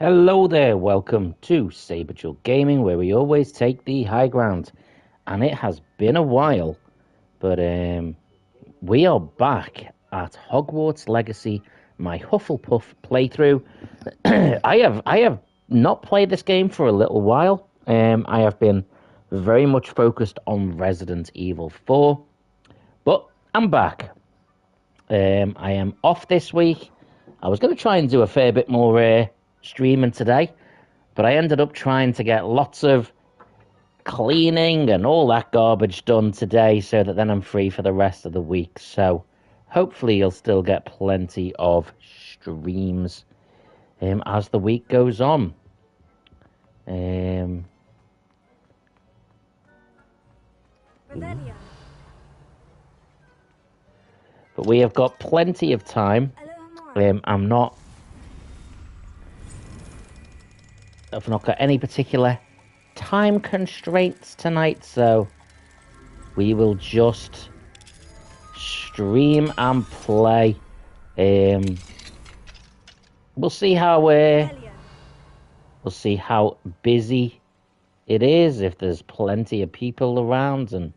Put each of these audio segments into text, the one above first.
Hello there, welcome to Saberjewel Gaming, where we always take the high ground. And it has been a while, but we are back at Hogwarts Legacy, my Hufflepuff playthrough. I have not played this game for a little while. I have been very much focused on Resident Evil 4, but I'm back. I am off this week. I was going to try and do a fair bit more streaming today, but I ended up trying to get lots of cleaning and all that garbage done today so that then I'm free for the rest of the week. So hopefully you'll still get plenty of streams as the week goes on. But we have got plenty of time. I've not got any particular time constraints tonight, so we will just stream and play. We'll see how busy it is. If there's plenty of people around and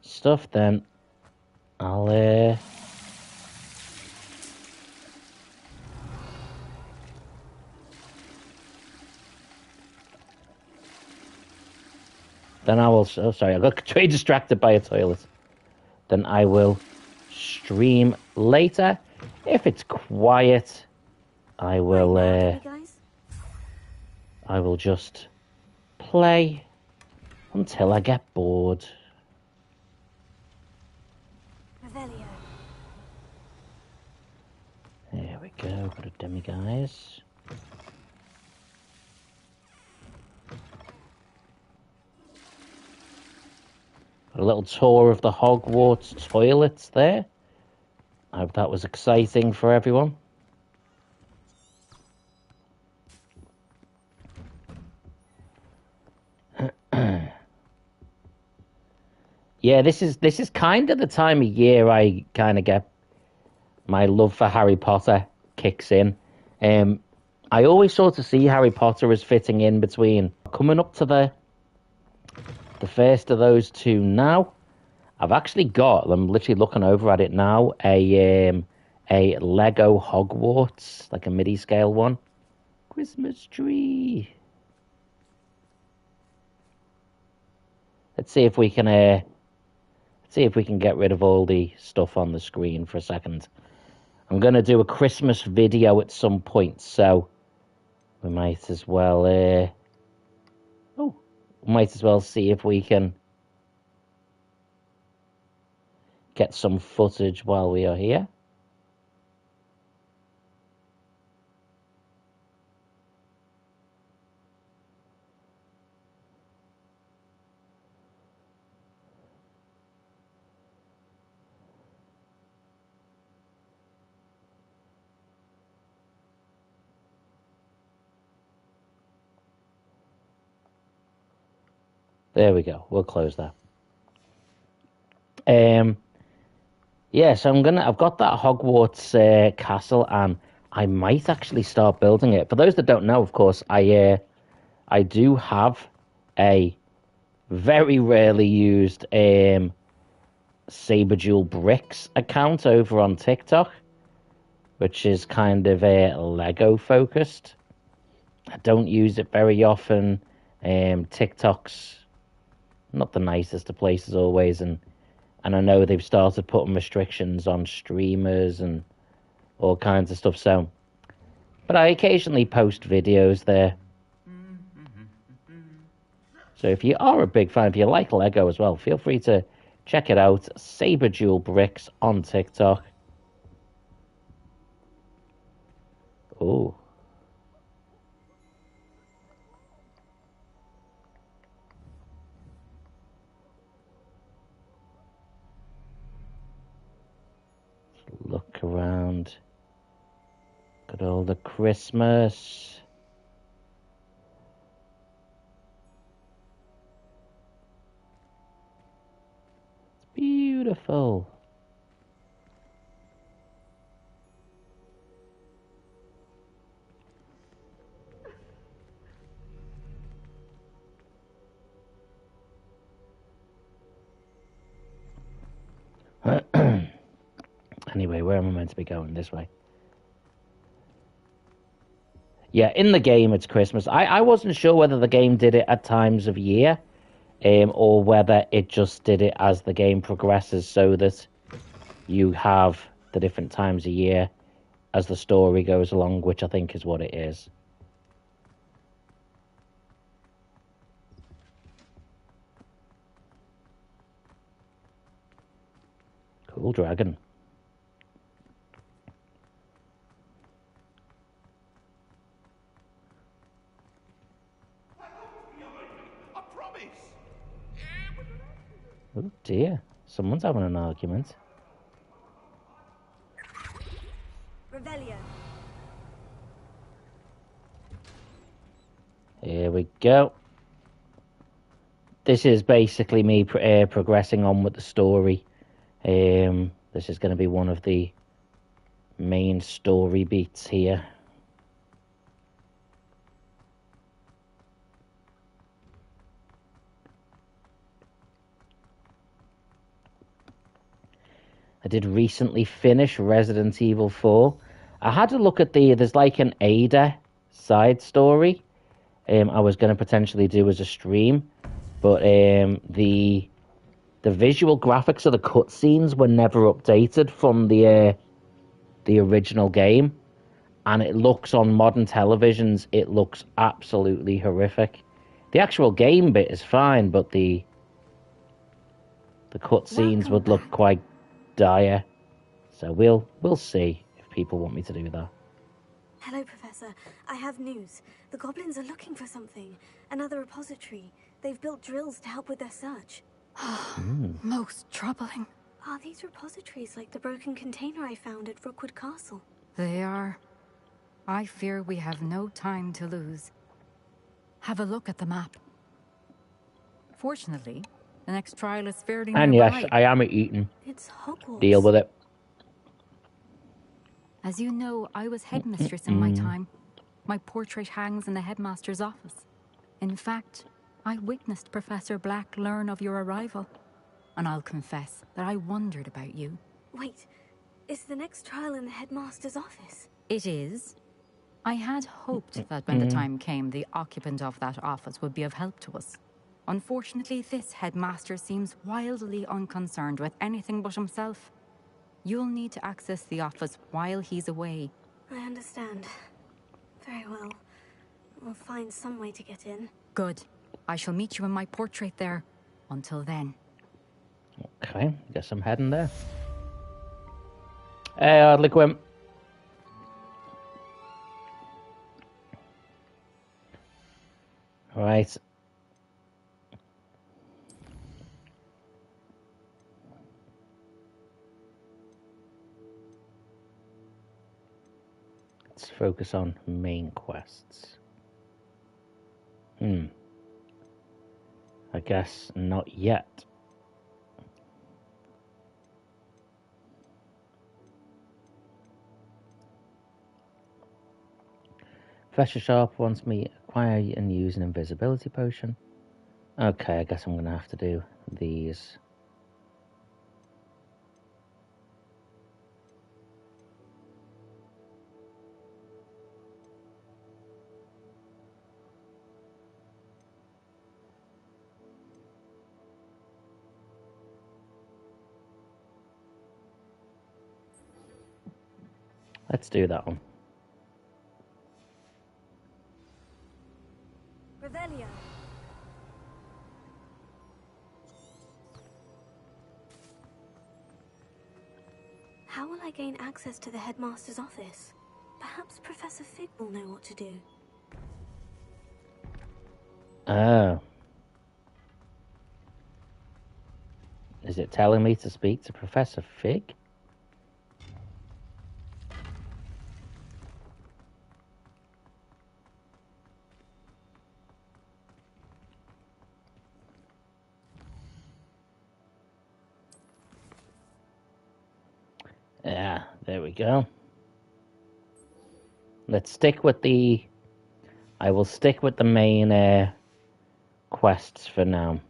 stuff, then I'll oh, sorry, I got very distracted by a toilet. Then I will stream later. If it's quiet, I will just play until I get bored. There we go, got a demi, guys. A little tour of the Hogwarts toilets there. I hope that was exciting for everyone. Yeah, this is kind of the time of year I kind of get my love for Harry Potter kicks in. I always sort of see Harry Potter as fitting in between coming up to the first of those two now. I've actually got, I'm literally looking over at it now, a Lego Hogwarts, like a midi scale one. Christmas tree. Let's see if we can get rid of all the stuff on the screen for a second. I'm going to do a Christmas video at some point, so we might as well see if we can get some footage while we are here. There we go. We'll close that. Yeah, so I've got that Hogwarts castle, and I might actually start building it. For those that don't know, of course, I do have a very rarely used Saberjewel Bricks account over on TikTok, which is kind of Lego focused. I don't use it very often. TikTok's not the nicest of places always, and I know they've started putting restrictions on streamers and all kinds of stuff. So, but I occasionally post videos there. So if you are a big fan, if you like Lego as well, feel free to check it out. Saberjewel Bricks on TikTok. Oh. Look around. Got all the Christmas. It's beautiful. Anyway, where am I meant to be going? This way. Yeah, in the game it's Christmas. I wasn't sure whether the game did it at times of year, or whether it just did it as the game progresses, so that you have the different times of year as the story goes along, which I think is what it is. Cool dragon. Oh dear, someone's having an argument. Revelio. Here we go. This is basically me progressing on with the story. This is going to be one of the main story beats here. I did recently finish Resident Evil 4. I had to look at there's like an Ada side story I was going to potentially do as a stream, but the visual graphics of the cutscenes were never updated from the original game, and it looks on modern televisions, it looks absolutely horrific. The actual game bit is fine, but the cutscenes would look quite dire. So we'll see if people want me to do that. Hello, Professor. I have news. The goblins are looking for something. Another repository. They've built drills to help with their search. Most troubling. Are these repositories like the broken container I found at Rookwood Castle? They are. I fear we have no time to lose. Have a look at the map. Fortunately, the next trial is fairly nearby. And yes, I am eating. It's Hogwarts. Deal with it. As you know, I was headmistress in my time. My portrait hangs in the headmaster's office. In fact, I witnessed Professor Black learn of your arrival. And I'll confess that I wondered about you. Wait, is the next trial in the headmaster's office? It is. I had hoped that when the time came, the occupant of that office would be of help to us. Unfortunately, this headmaster seems wildly unconcerned with anything but himself. You'll need to access the office while he's away. I understand. Very well. We'll find some way to get in. Good. I shall meet you in my portrait there. Until then. Okay, guess I'm heading there. Hey, Hardly Quim. Right. Let's focus on main quests. I guess not yet. Professor Sharp wants me to acquire and use an invisibility potion. Okay, I guess I'm going to have to do these. Let's do that one. Revelio. How will I gain access to the headmaster's office? Perhaps Professor Fig will know what to do. Oh. Is it telling me to speak to Professor Fig? Yeah, there we go. Let's stick with I will stick with the main quests for now.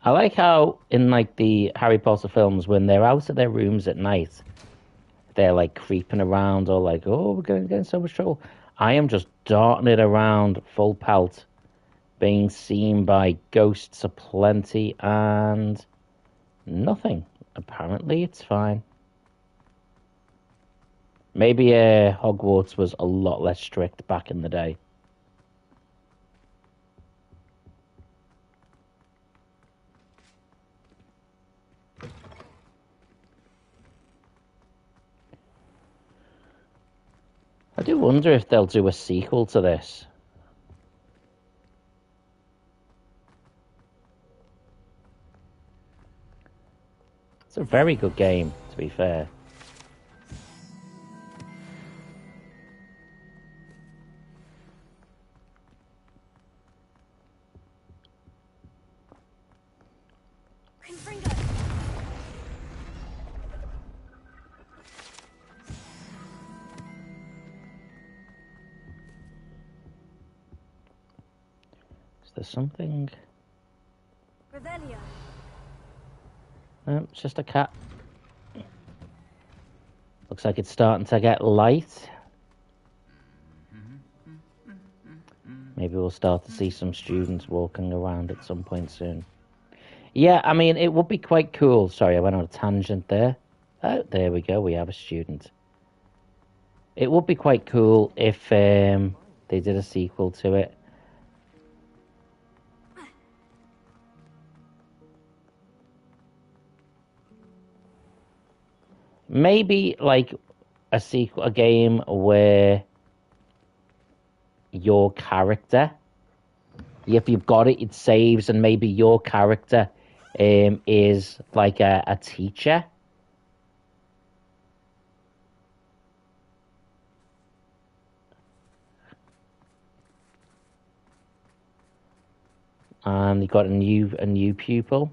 I like how in like the Harry Potter films, when they're out of their rooms at night, they're like creeping around or like, oh, we're going to get in so much trouble. I am just darting it around full pelt, being seen by ghosts aplenty and nothing. Apparently, it's fine. Maybe Hogwarts was a lot less strict back in the day. I do wonder if they'll do a sequel to this. It's a very good game, to be fair. Is there something? Revelio. No, it's just a cat. Looks like it's starting to get light. Maybe we'll start to see some students walking around at some point soon. Yeah, I mean, it would be quite cool. Sorry, I went on a tangent there. Oh, there we go. We have a student. It would be quite cool if they did a sequel to it. Maybe like a sequel, a game where your character, if you've got it, it saves, and maybe your character is like a teacher. And you got a new pupil.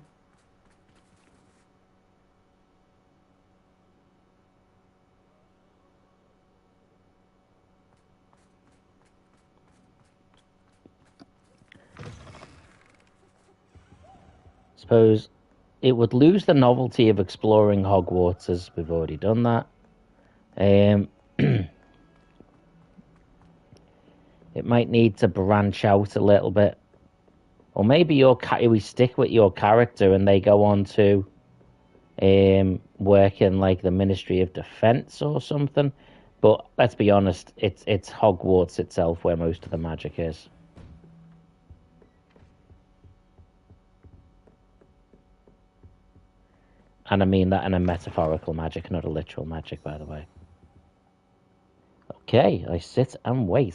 Suppose it would lose the novelty of exploring Hogwarts, as we've already done that. It might need to branch out a little bit. Or maybe we stick with your character and they go on to work in like the Ministry of Defense or something. But let's be honest, it's Hogwarts itself where most of the magic is. And I mean that in a metaphorical magic, not a literal magic, by the way. Okay, I sit and wait.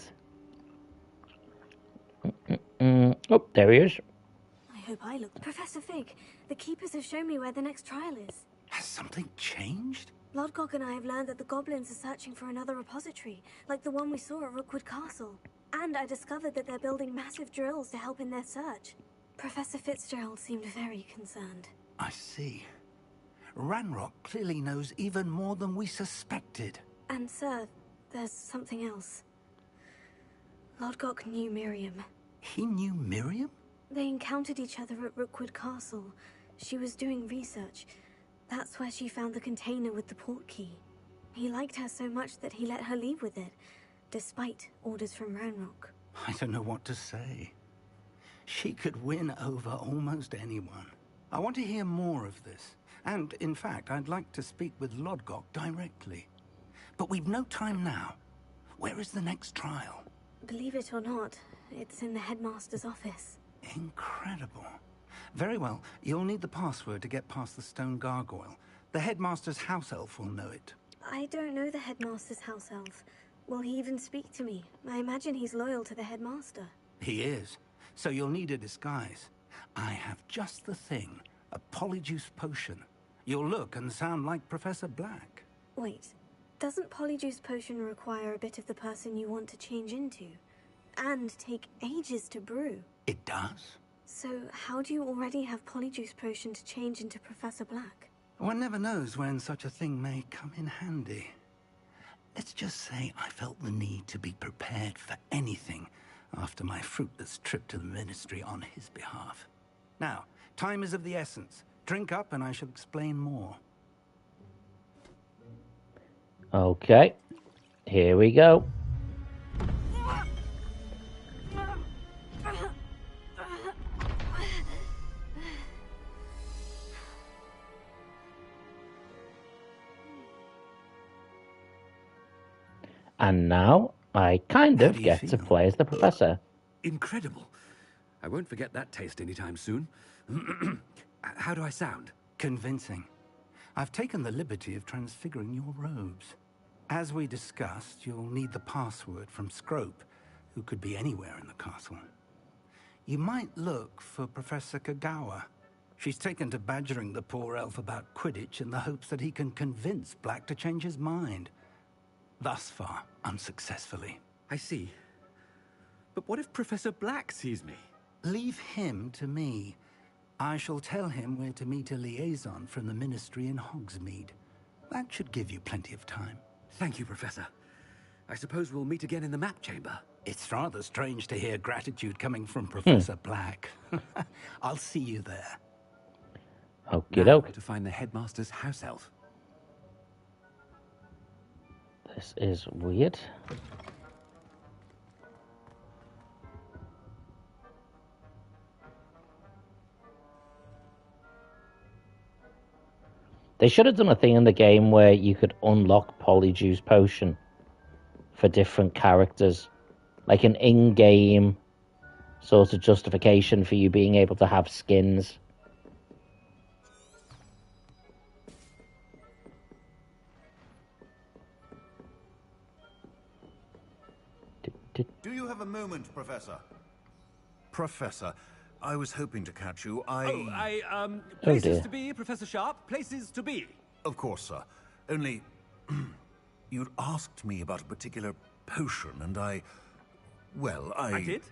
Oh, there he is. I hope I look. Professor Fig, the keepers have shown me where the next trial is. Has something changed? Lodgok and I have learned that the goblins are searching for another repository, like the one we saw at Rookwood Castle. And I discovered that they're building massive drills to help in their search. Professor Fitzgerald seemed very concerned. I see. Ranrock clearly knows even more than we suspected. And sir, there's something else. Lodgok knew Miriam. He knew Miriam? They encountered each other at Rookwood Castle. She was doing research. That's where she found the container with the port key. He liked her so much that he let her leave with it, despite orders from Ranrock. I don't know what to say. She could win over almost anyone. I want to hear more of this. And, in fact, I'd like to speak with Lodgok directly. But we've no time now. Where is the next trial? Believe it or not, it's in the headmaster's office. Incredible. Very well, you'll need the password to get past the stone gargoyle. The headmaster's house elf will know it. I don't know the headmaster's house elf. Will he even speak to me? I imagine he's loyal to the headmaster. He is. So you'll need a disguise. I have just the thing. A polyjuice potion. You'll look and sound like Professor Black. Wait, doesn't polyjuice potion require a bit of the person you want to change into? And take ages to brew? It does. So how do you already have polyjuice potion to change into Professor Black? One never knows when such a thing may come in handy. Let's just say I felt the need to be prepared for anything after my fruitless trip to the Ministry on his behalf. Now, Time is of the essence. Drink up and I shall explain more. Okay, here we go. And now I kind of get to play as the professor. Incredible. I won't forget that taste anytime soon. How do I sound? Convincing. I've taken the liberty of transfiguring your robes. As we discussed, you'll need the password from Scrope, who could be anywhere in the castle. You might look for Professor Kagawa. She's taken to badgering the poor elf about Quidditch in the hopes that he can convince Black to change his mind. Thus far, unsuccessfully. I see. But what if Professor Black sees me? Leave him to me. I shall tell him where to meet a liaison from the Ministry in Hogsmeade. That should give you plenty of time. Thank you, Professor. I suppose we'll meet again in the map chamber. It's rather strange to hear gratitude coming from Professor Black. I'll see you there. Okie Now doke. to find the headmaster's house elf. This is weird. They should have done a thing in the game where you could unlock Polyjuice Potion for different characters. Like an in-game sort of justification for you being able to have skins. Do you have a moment, Professor? Professor, I was hoping to catch you. Places dear. to be, Professor Sharp. Places to be. Of course, sir. Only... you'd asked me about a particular potion, and I did?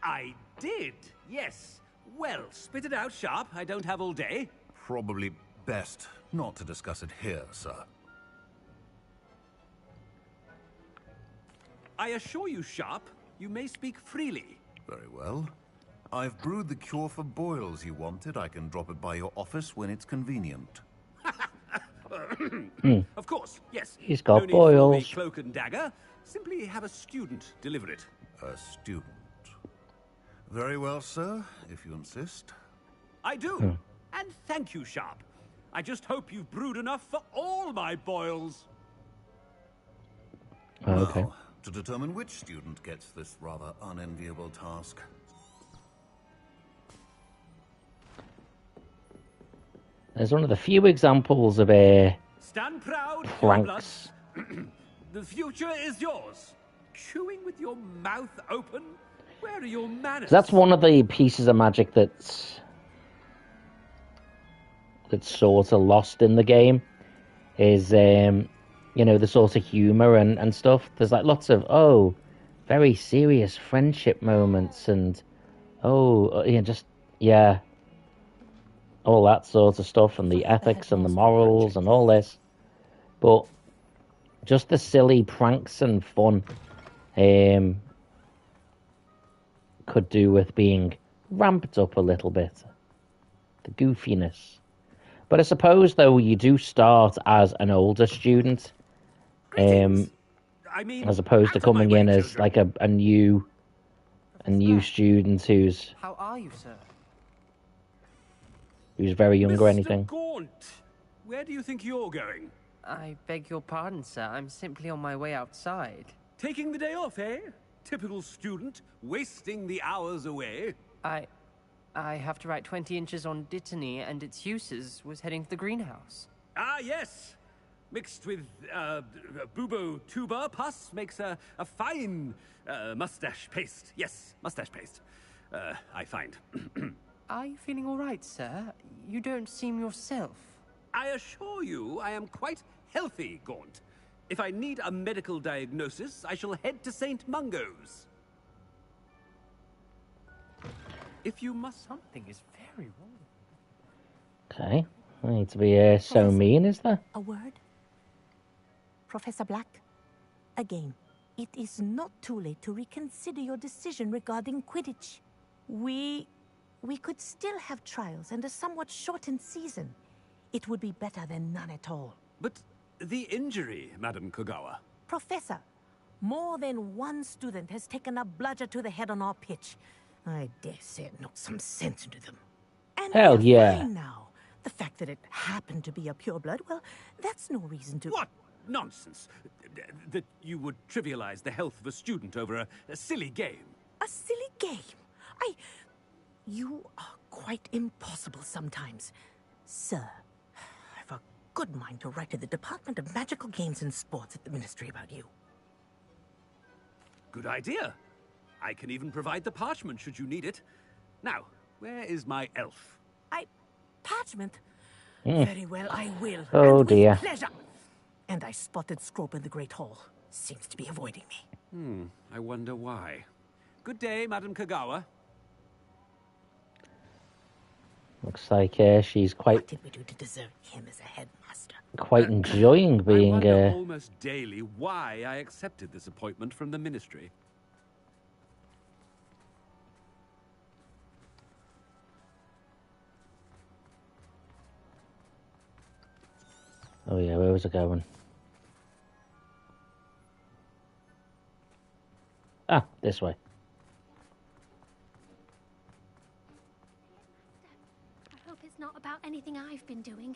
I did, yes. Well, spit it out, Sharp. I don't have all day. Probably best not to discuss it here, sir. I assure you, Sharp, you may speak freely. Very well. I've brewed the cure for boils you wanted. I can drop it by your office when it's convenient. Of course, yes. He's got no need boils. For the cloak and dagger. Simply have a student deliver it. A student. Very well, sir, if you insist. I do. And thank you, Sharp. I just hope you've brewed enough for all my boils. Okay. Now, to determine which student gets this rather unenviable task. There's one of the few examples of a Stand proud, pranks. youngblood. The future is yours. Chewing with your mouth open? Where are your manners? That's one of the pieces of magic that's sort of lost in the game. Is you know, the sort of humor and stuff. There's like lots of very serious friendship moments and all that sort of stuff, and the ethics and the morals and all this. But just the silly pranks and fun could do with being ramped up a little bit. The goofiness. But I suppose, though, you do start as an older student, as opposed to coming in as like a new student who's How are you, sir? very young or Mr. anything. Gaunt, where do you think you're going? I beg your pardon, sir. I'm simply on my way outside. Taking the day off, eh? Typical student, wasting the hours away. I have to write 20 inches on Dittany and its uses. Was heading to the greenhouse. Ah, yes. Mixed with bubo tuber pus makes a fine mustache paste. Yes, mustache paste. I find. Are you feeling all right, sir? You don't seem yourself. I assure you I am quite healthy, Gaunt. If I need a medical diagnosis, I shall head to St. Mungo's. If you must... Something is very wrong. Okay. I need to be so mean, is there? A word? Professor Black? Again, it is not too late to reconsider your decision regarding Quidditch. We we could still have trials and a somewhat shortened season. It would be better than none at all. But the injury, Madam Kogawa. Professor, more than one student has taken a bludger to the head on our pitch. I dare say it knocked some sense into them. And Hell they're yeah. fine now. The fact that it happened to be a pureblood, well, that's no reason to... What nonsense! That you would trivialize the health of a student over a silly game. A silly game? You are quite impossible sometimes. Sir, I've a good mind to write to the Department of Magical Games and Sports at the Ministry about you. Good idea. I can even provide the parchment should you need it. Now, where is my elf? Parchment? Very well, I will. Oh, and dear. With pleasure. And I spotted Scrope in the Great Hall. Seems to be avoiding me. I wonder why. Good day, Madam Kogawa. Looks like she's What quite did we do to deserve him as a headmaster? enjoying I being wonder almost daily why I accepted this appointment from the Ministry. Oh yeah, where was it going? Ah, this way. I hope it's not about anything I've been doing.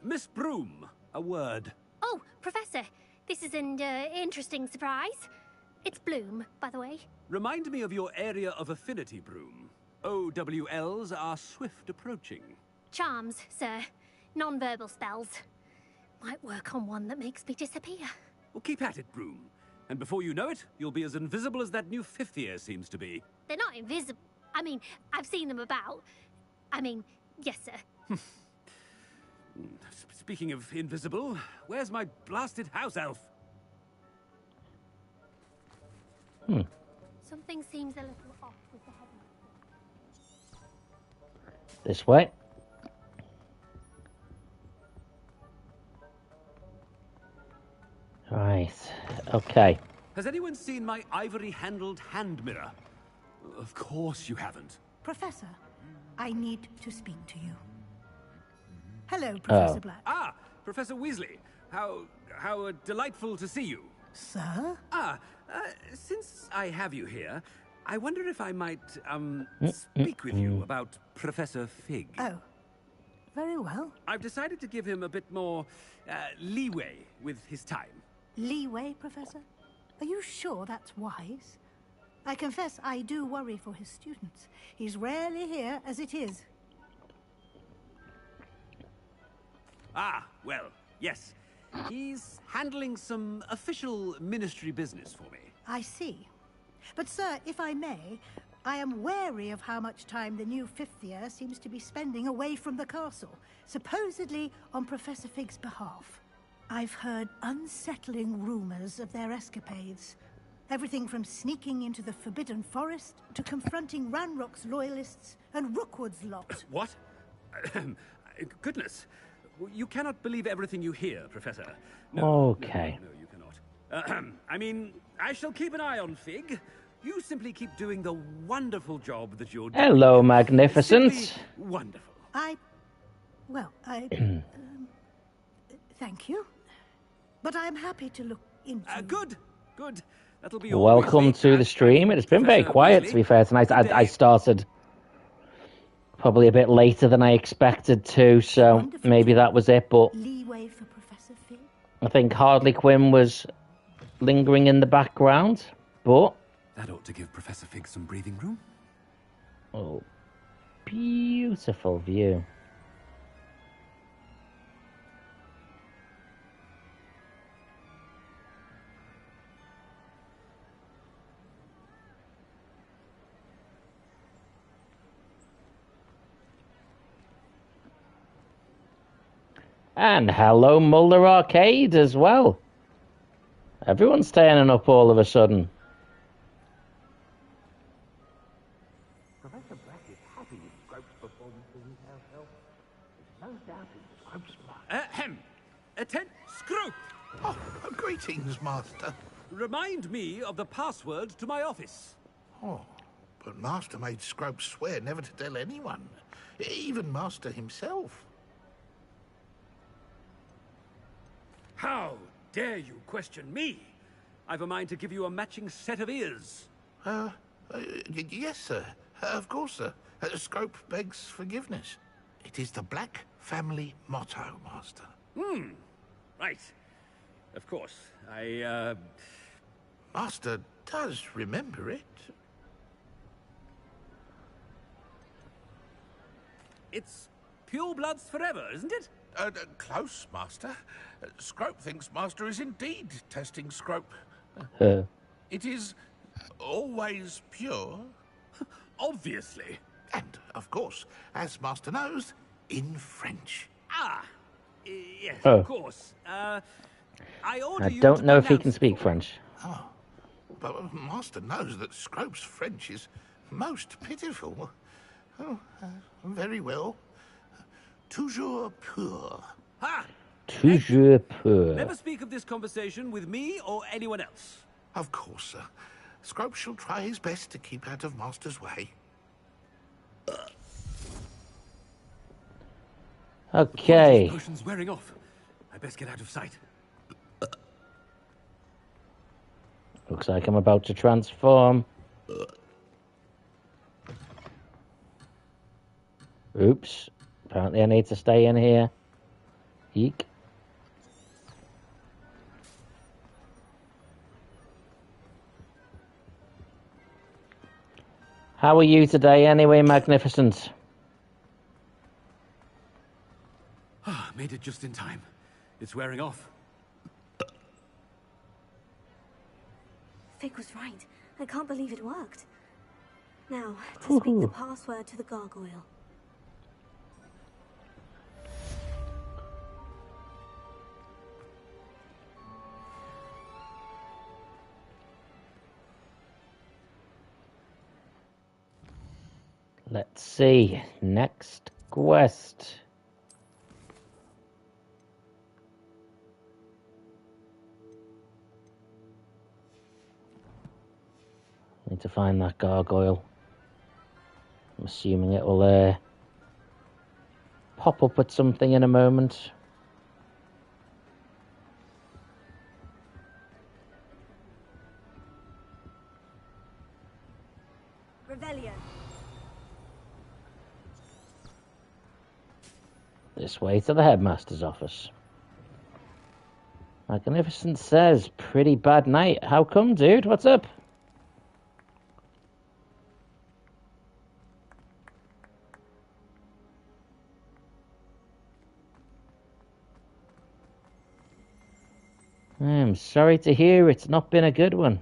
Miss Broom, a word. Oh, Professor, this is an interesting surprise. It's Bloom, by the way. Remind me of your area of affinity, Broom. OWLs are swift approaching. Charms, sir. Non-verbal spells. Might work on one that makes me disappear. Well, keep at it, Broom. And before you know it, you'll be as invisible as that new fifth year seems to be. They're not invisible. I mean, I've seen them about. I mean, yes, sir. Speaking of invisible, where's my blasted house elf? Something seems a little off with the headmaster. This way. Right. Okay. Has anyone seen my ivory-handled hand mirror? Of course you haven't. Professor, I need to speak to you. Hello, Professor Black. Ah, Professor Weasley. How delightful to see you. Sir? Since I have you here, I wonder if I might, speak with you about Professor Fig. Oh, very well. I've decided to give him a bit more, leeway with his time. Leeway, Professor? Are you sure that's wise? I confess I do worry for his students. He's rarely here as it is. Ah, well, yes. He's handling some official ministry business for me. I see. But, sir, if I may, I am wary of how much time the new fifth year seems to be spending away from the castle, supposedly on Professor Fig's behalf. I've heard unsettling rumors of their escapades. Everything from sneaking into the Forbidden Forest to confronting Ranrock's loyalists and Rookwood's lot. What? Goodness. You cannot believe everything you hear, Professor. No, Okay. No, you cannot. I mean, I shall keep an eye on Fig. You simply keep doing the wonderful job that you're doing. Hello, magnificent. Simply wonderful. Thank you. But I'm happy to look into... Good. That'll be all. Welcome Weasley. to the stream. It's been very quiet, to be fair, tonight. I started probably a bit later than I expected to, so maybe that was it, but Leeway for Professor Fig? I think Harley Quinn was lingering in the background, but... That ought to give Professor Fig some breathing room. Oh, beautiful view. And hello, Mulder Arcade as well. Everyone's turning up all of a sudden. Professor Black is happy with Scrope's performance in his house help. There's no doubt in Scrope's mind. Attend, Scrope! Oh, greetings, Master. Remind me of the password to my office. Oh, But Master made Scrope swear never to tell anyone, even Master himself. How dare you question me? I've a mind to give you a matching set of ears. Yes, sir. Of course, sir. Scrope begs forgiveness. It is the Black family motto, Master. Right. Of course. Master does remember it. It's pure bloods forever, isn't it? Close, Master. Scrope thinks Master is indeed testing Scrope. It is always pure. Obviously. And, of course, as Master knows, in French. Yes, of course. I don't know if he can speak French. Oh, but Master knows that Scrope's French is most pitiful. Oh, very well. Toujours pur. Ha! Toujours pur. Never speak of this conversation with me or anyone else. Of course, sir. Scrope shall try his best to keep out of Master's way. Okay. This potion's wearing off. I best get out of sight. Looks like I'm about to transform. Oops. Apparently I need to stay in here. Eek. How are you today anyway, Magnificent? Made it just in time. It's wearing off. Fig was right. I can't believe it worked. Now, to speak the password to the gargoyle. Let's see. Next quest. Need to find that gargoyle. I'm assuming it will pop up at something in a moment. Revelio. This way to the headmaster's office. Magnificent says, pretty bad night. How come, dude? What's up? I'm sorry to hear it's not been a good one.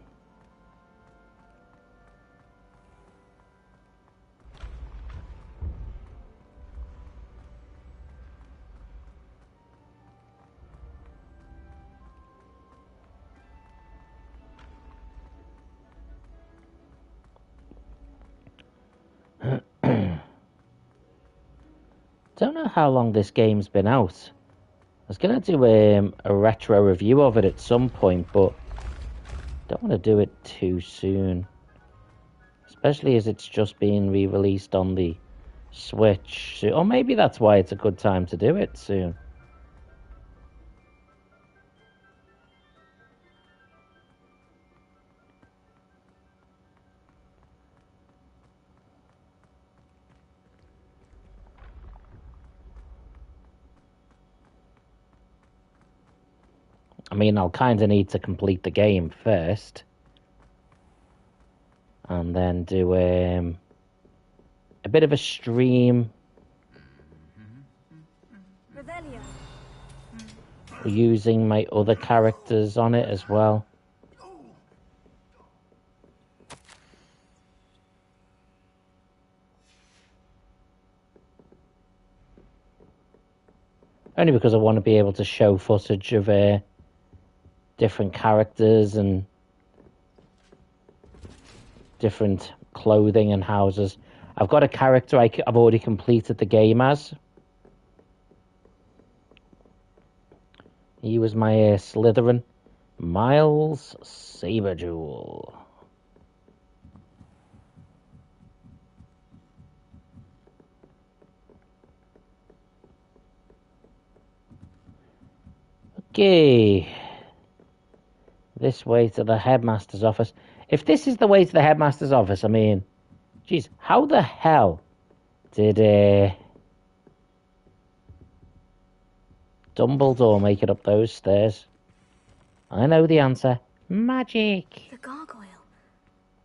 Don't know how long this game's been out. I was going to do a retro review of it at some point, but don't want to do it too soon. Especially as it's just being re-released on the Switch. Or maybe that's why it's a good time to do it soon. I mean, I'll kind of need to complete the game first. And then do a bit of a stream. Revelio. Using my other characters on it as well. Only because I want to be able to show footage of different characters and different clothing and houses. I've got a character I've already completed the game as. He was my Slytherin. Miles Saberjewel. Okay. This way to the headmaster's office. If this is the way to the headmaster's office, I mean, geez, how the hell did Dumbledore make it up those stairs? I know the answer. Magic. The gargoyle.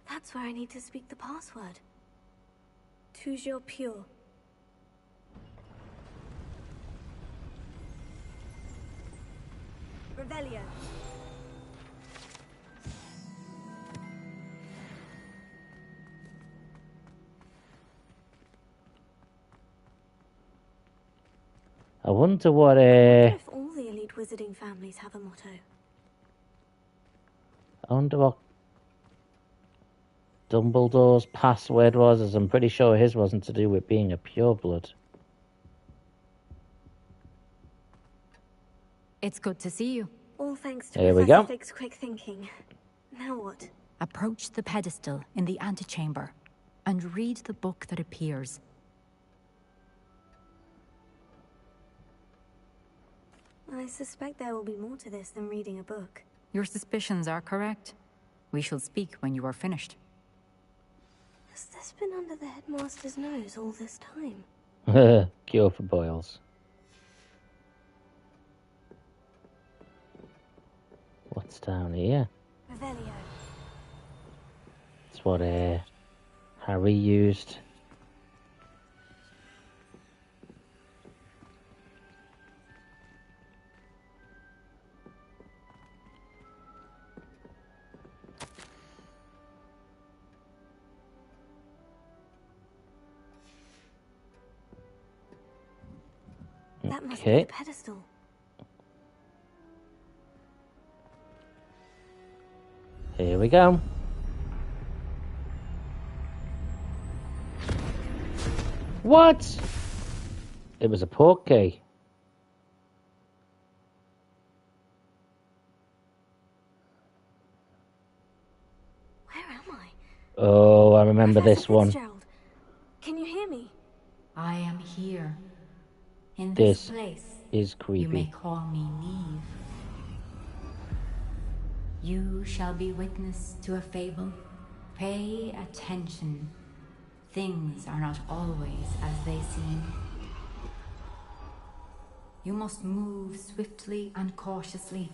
That's where I need to speak the password. Toujours pure. Revelio. I wonder what I wonder if all the elite wizarding families have a motto. I wonder what Dumbledore's password was, as I'm pretty sure his wasn't to do with being a pureblood. It's good to see you. All thanks to Here we Professor go. Fig's quick thinking. Now what? Approach the pedestal in the antechamber and read the book that appears. I suspect there will be more to this than reading a book. Your suspicions are correct. We shall speak when you are finished. Has this been under the headmaster's nose all this time? Cure for boils. What's down here? Revelio. It's what Harry used. That must be the pedestal. Here we go. What? It was a portkey. Where am I? Oh, I remember Professor this one. Fitzgerald, can you hear me? I am here. In This this place, is you may creepy. call me Neve. You shall be witness to a fable. Pay attention. Things are not always as they seem. You must move swiftly and cautiously.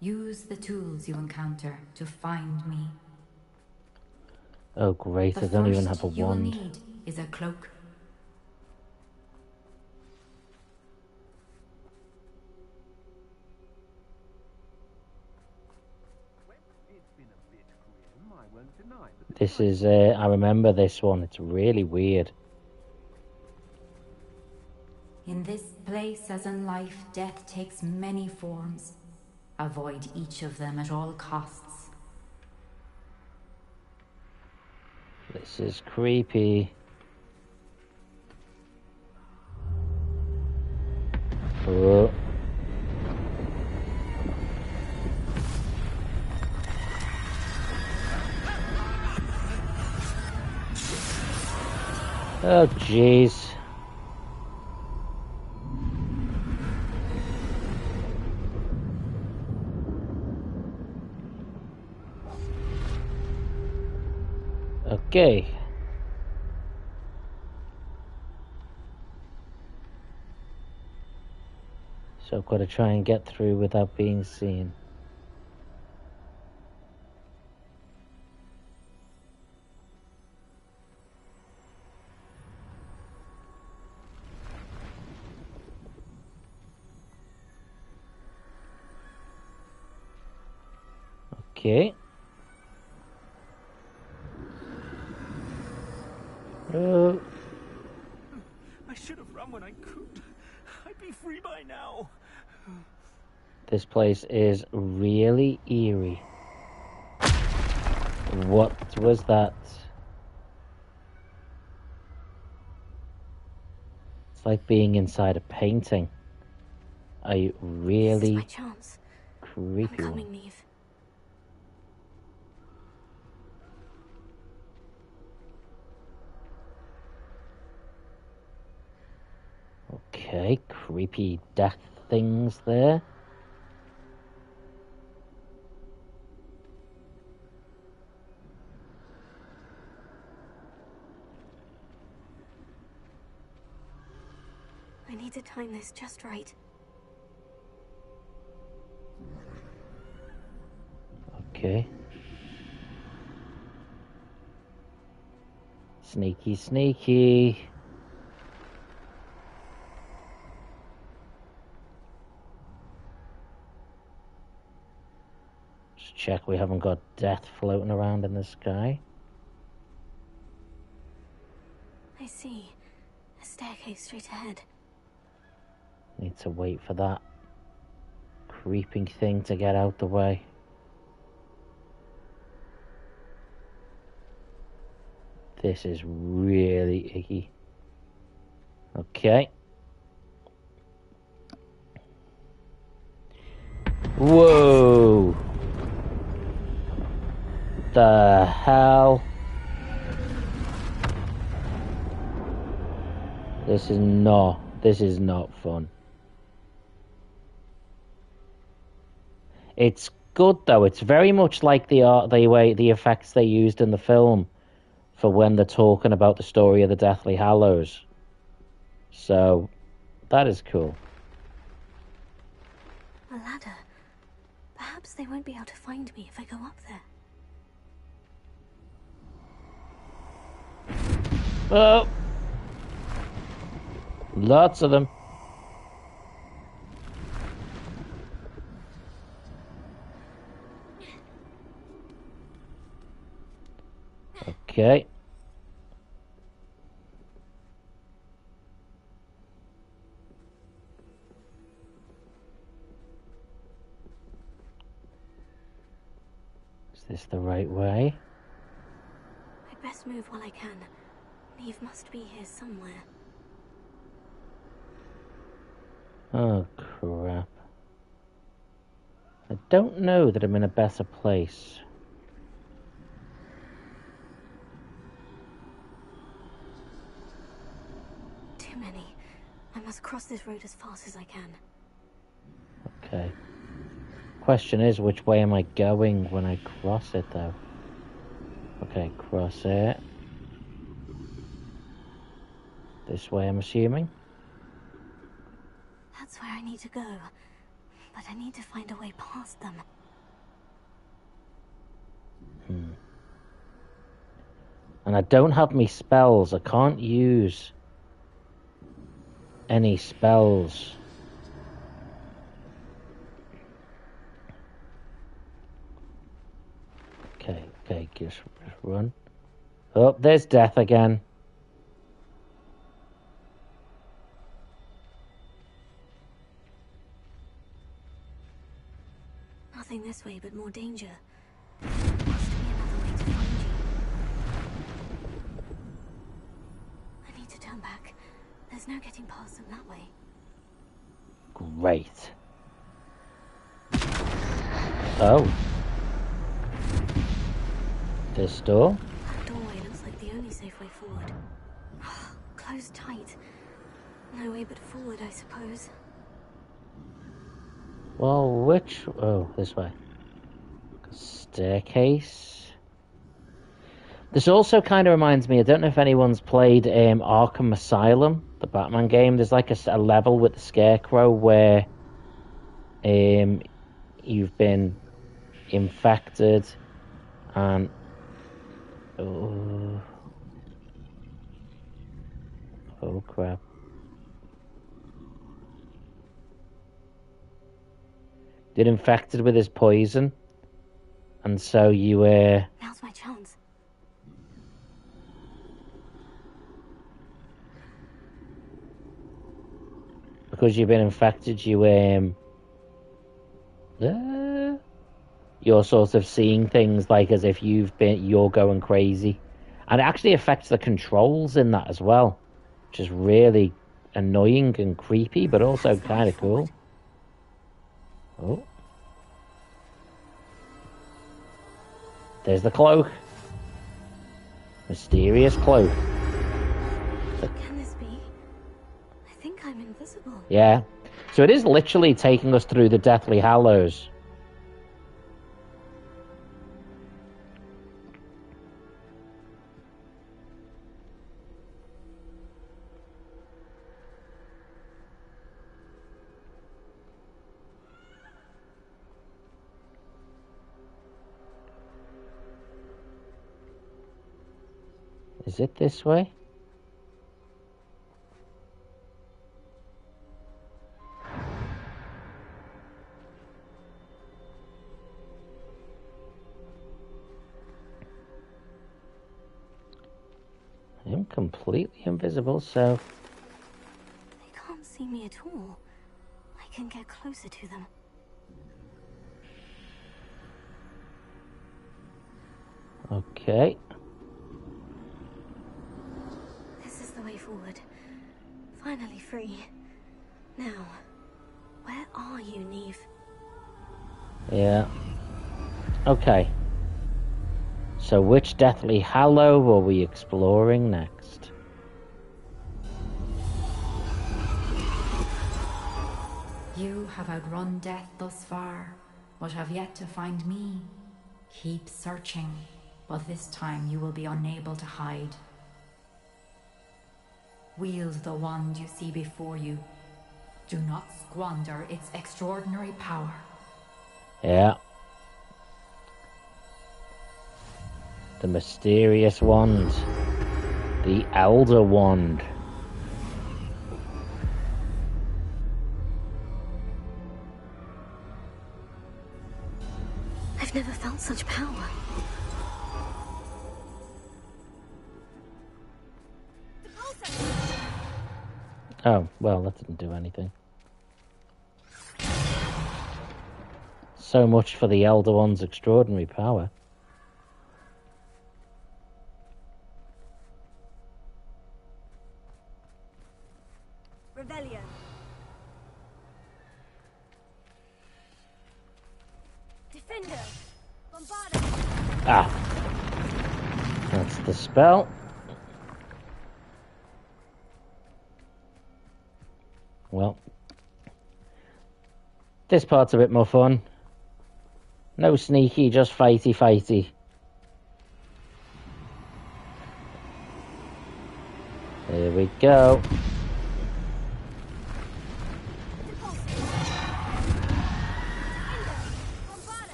Use the tools you encounter to find me. Oh, great. The I don't even first have a you will wand. need is a cloak. This is, I remember this one. It's really weird. In this place, as in life, death takes many forms. Avoid each of them at all costs. This is creepy. Oh. Oh, jeez. Okay. So I've got to try and get through without being seen. Okay. Oh. I should have run when I could. I'd be free by now. This place is really eerie. What was that? It's like being inside a painting. A really This is my chance. creepy I'm coming, one. Neve. Okay, creepy death things there. I need to time this just right. Okay. Sneaky, sneaky. Just check we haven't got death floating around in the sky. I see. A staircase straight ahead. Need to wait for that creeping thing to get out the way. This is really icky. Okay. Whoa! The hell? This is not fun. It's good though. It's very much like the effects they used in the film for when they're talking about the story of the Deathly Hallows. So that is cool. A ladder. Perhaps they won't be able to find me if I go up there. Oh! Lots of them. Okay. Is this the right way? I'd best move while I can. Neve must be here somewhere. Oh, crap. I don't know that I'm in a better place. Too many. I must cross this road as fast as I can. Okay. Question is, which way am I going when I cross it, though? Okay, cross it. This way, I'm assuming? That's where I need to go. But I need to find a way past them. And I don't have me spells. I can't use any spells. Okay, just run. Oh, there's death again. Nothing this way, but more danger. There must be another way to find you. I need to turn back. There's no getting past them that way. Great. Oh. This door? That doorway looks like the only safe way forward. Closed tight. No way but forward, I suppose. Well, which... Oh, this way. Staircase. This also kind of reminds me, I don't know if anyone's played Arkham Asylum, the Batman game. There's like a level with the Scarecrow where you've been infected and... Oh, crap. You're infected with his poison, and so you Now's my chance. because you've been infected, you're sort of seeing things like as if you're going crazy, and it actually affects the controls in that as well, which is really annoying and creepy, but also kind of cool. Oh. There's the cloak. Mysterious cloak. Can this be? I think I'm invisible. Yeah. So it is literally taking us through the Deathly Hallows. Is it this way? I'm completely invisible, so... They can't see me at all. I can get closer to them. Okay. This is the way forward. Finally free. Now, where are you, Neve? Yeah. Okay. So which Deathly Hallow are we exploring next? You have outrun death thus far, but have yet to find me. Keep searching, but this time you will be unable to hide. Wield the wand you see before you. Do not squander its extraordinary power. Yeah. The mysterious wand. The Elder Wand. I've never felt such power. Oh, well, that didn't do anything. So much for the Elder One's extraordinary power. Rebellion. Defender. Bombarda. Ah. That's the spell. Well. This part's a bit more fun. No sneaky, just fighty fighty. Here we go.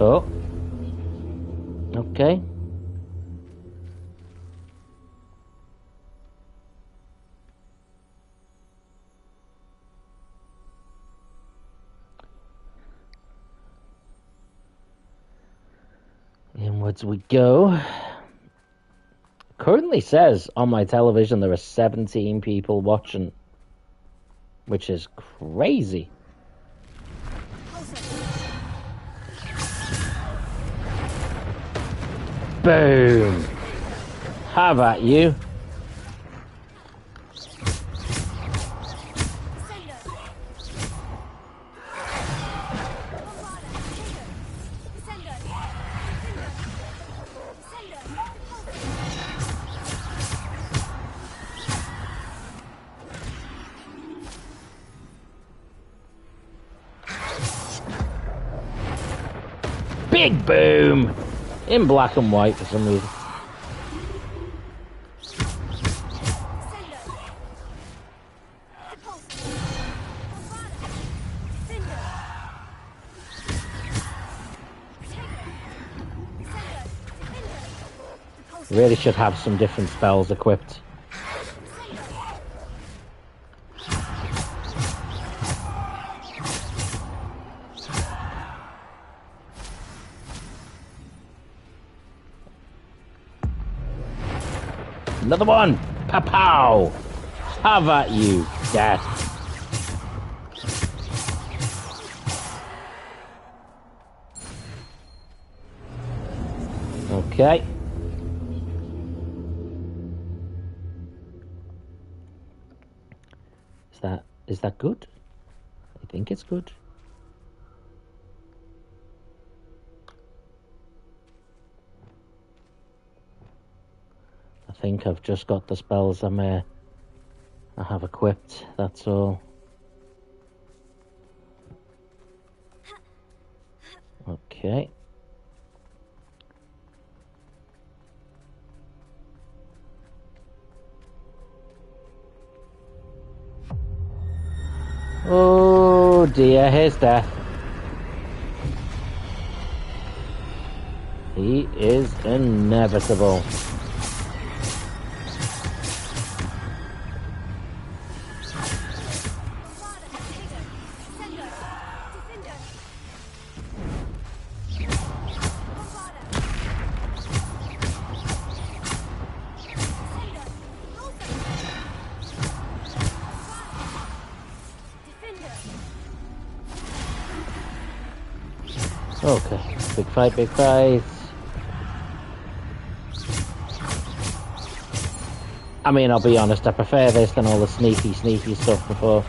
Oh. Okay. Inwards we go. Currently says on my television there are 17 people watching, which is crazy. Boom! How about you? Big boom! In black and white for some reason. Really should have some different spells equipped. Another one! Pow-pow! Have at you, death! Okay. Is that good? I think it's good. I think I've just got the spells I have equipped, that's all. Okay. Oh dear, here's death. He is inevitable. Okay, big fight, big fight. I mean, I'll be honest, I prefer this than all the sneaky stuff before.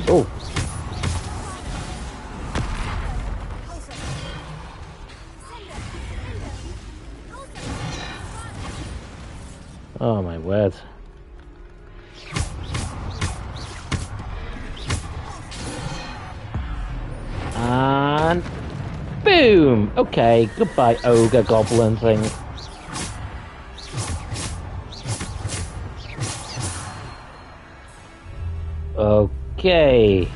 Oh. Oh my word. And boom! Okay, goodbye ogre goblin thing. Okay.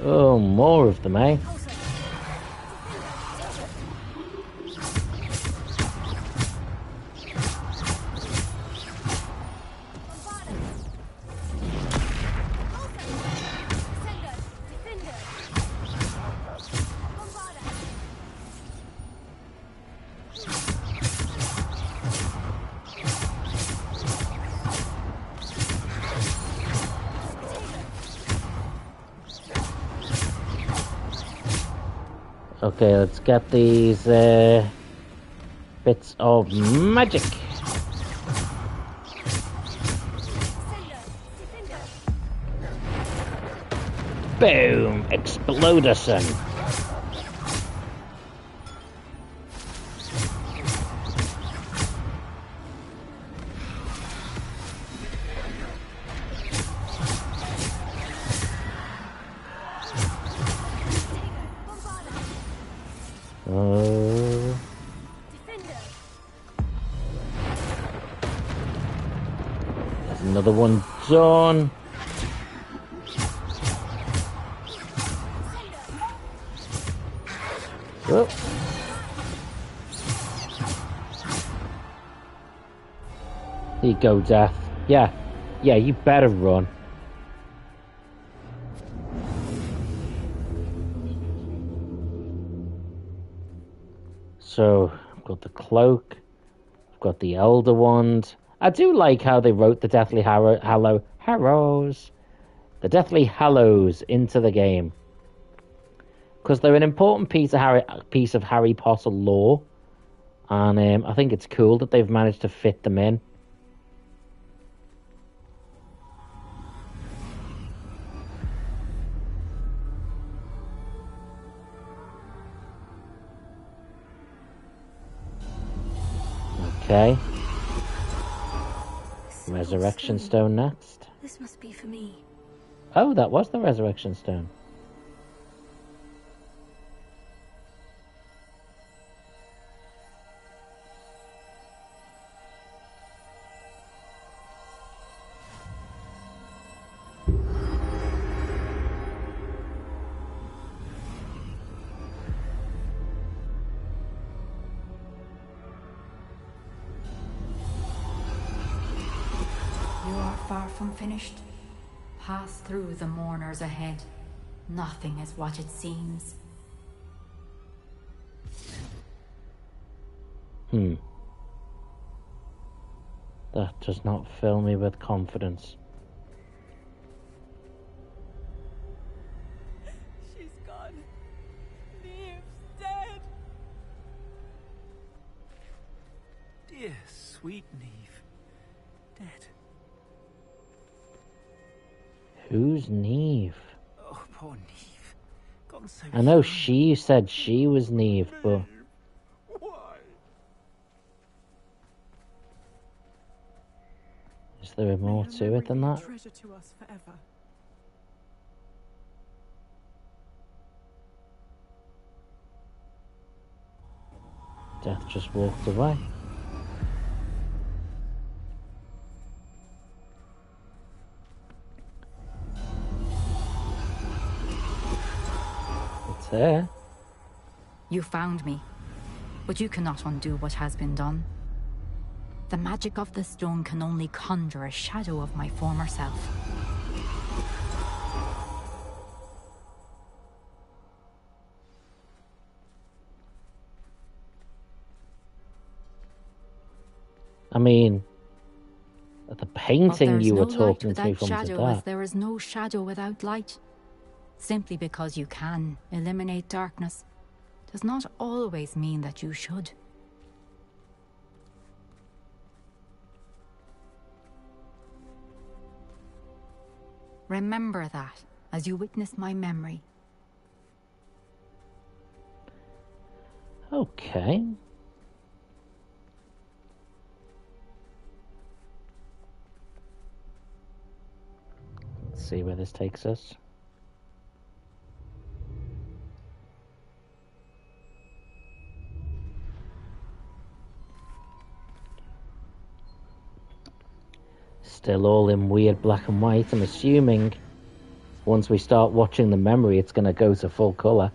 Oh, more of them, eh? Okay, let's get these bits of magic. Boom! Exploderson. There's another one done. Oh. Here you go, Death. Yeah, you better run. So, I've got the cloak, I've got the Elder Wand. I do like how they wrote the Deathly Hallows into the game. Because they're an important piece of Harry Potter lore. And I think it's cool that they've managed to fit them in. Okay. Resurrection Stone next. This must be for me. Oh, that was the Resurrection Stone. Far from finished. Pass through the mourners ahead. Nothing is what it seems. That does not fill me with confidence. She's gone. Neve's dead. Dear sweet Neve. Dead. Who's Neve? Oh, poor Neve. Gone so I know young. she said she was Neve, but... Why? Is there more to it than that? Treasure to us forever. Death just walked away. It's there. You found me, but you cannot undo what has been done. The magic of the stone can only conjure a shadow of my former self. I mean, the painting you were talking to me from shadow, as today. there is no shadow without light. Simply because you can eliminate darkness does not always mean that you should. Remember that as you witness my memory. Okay. Let's see where this takes us. Still all in weird black and white. I'm assuming once we start watching the memory, it's going to go to full colour.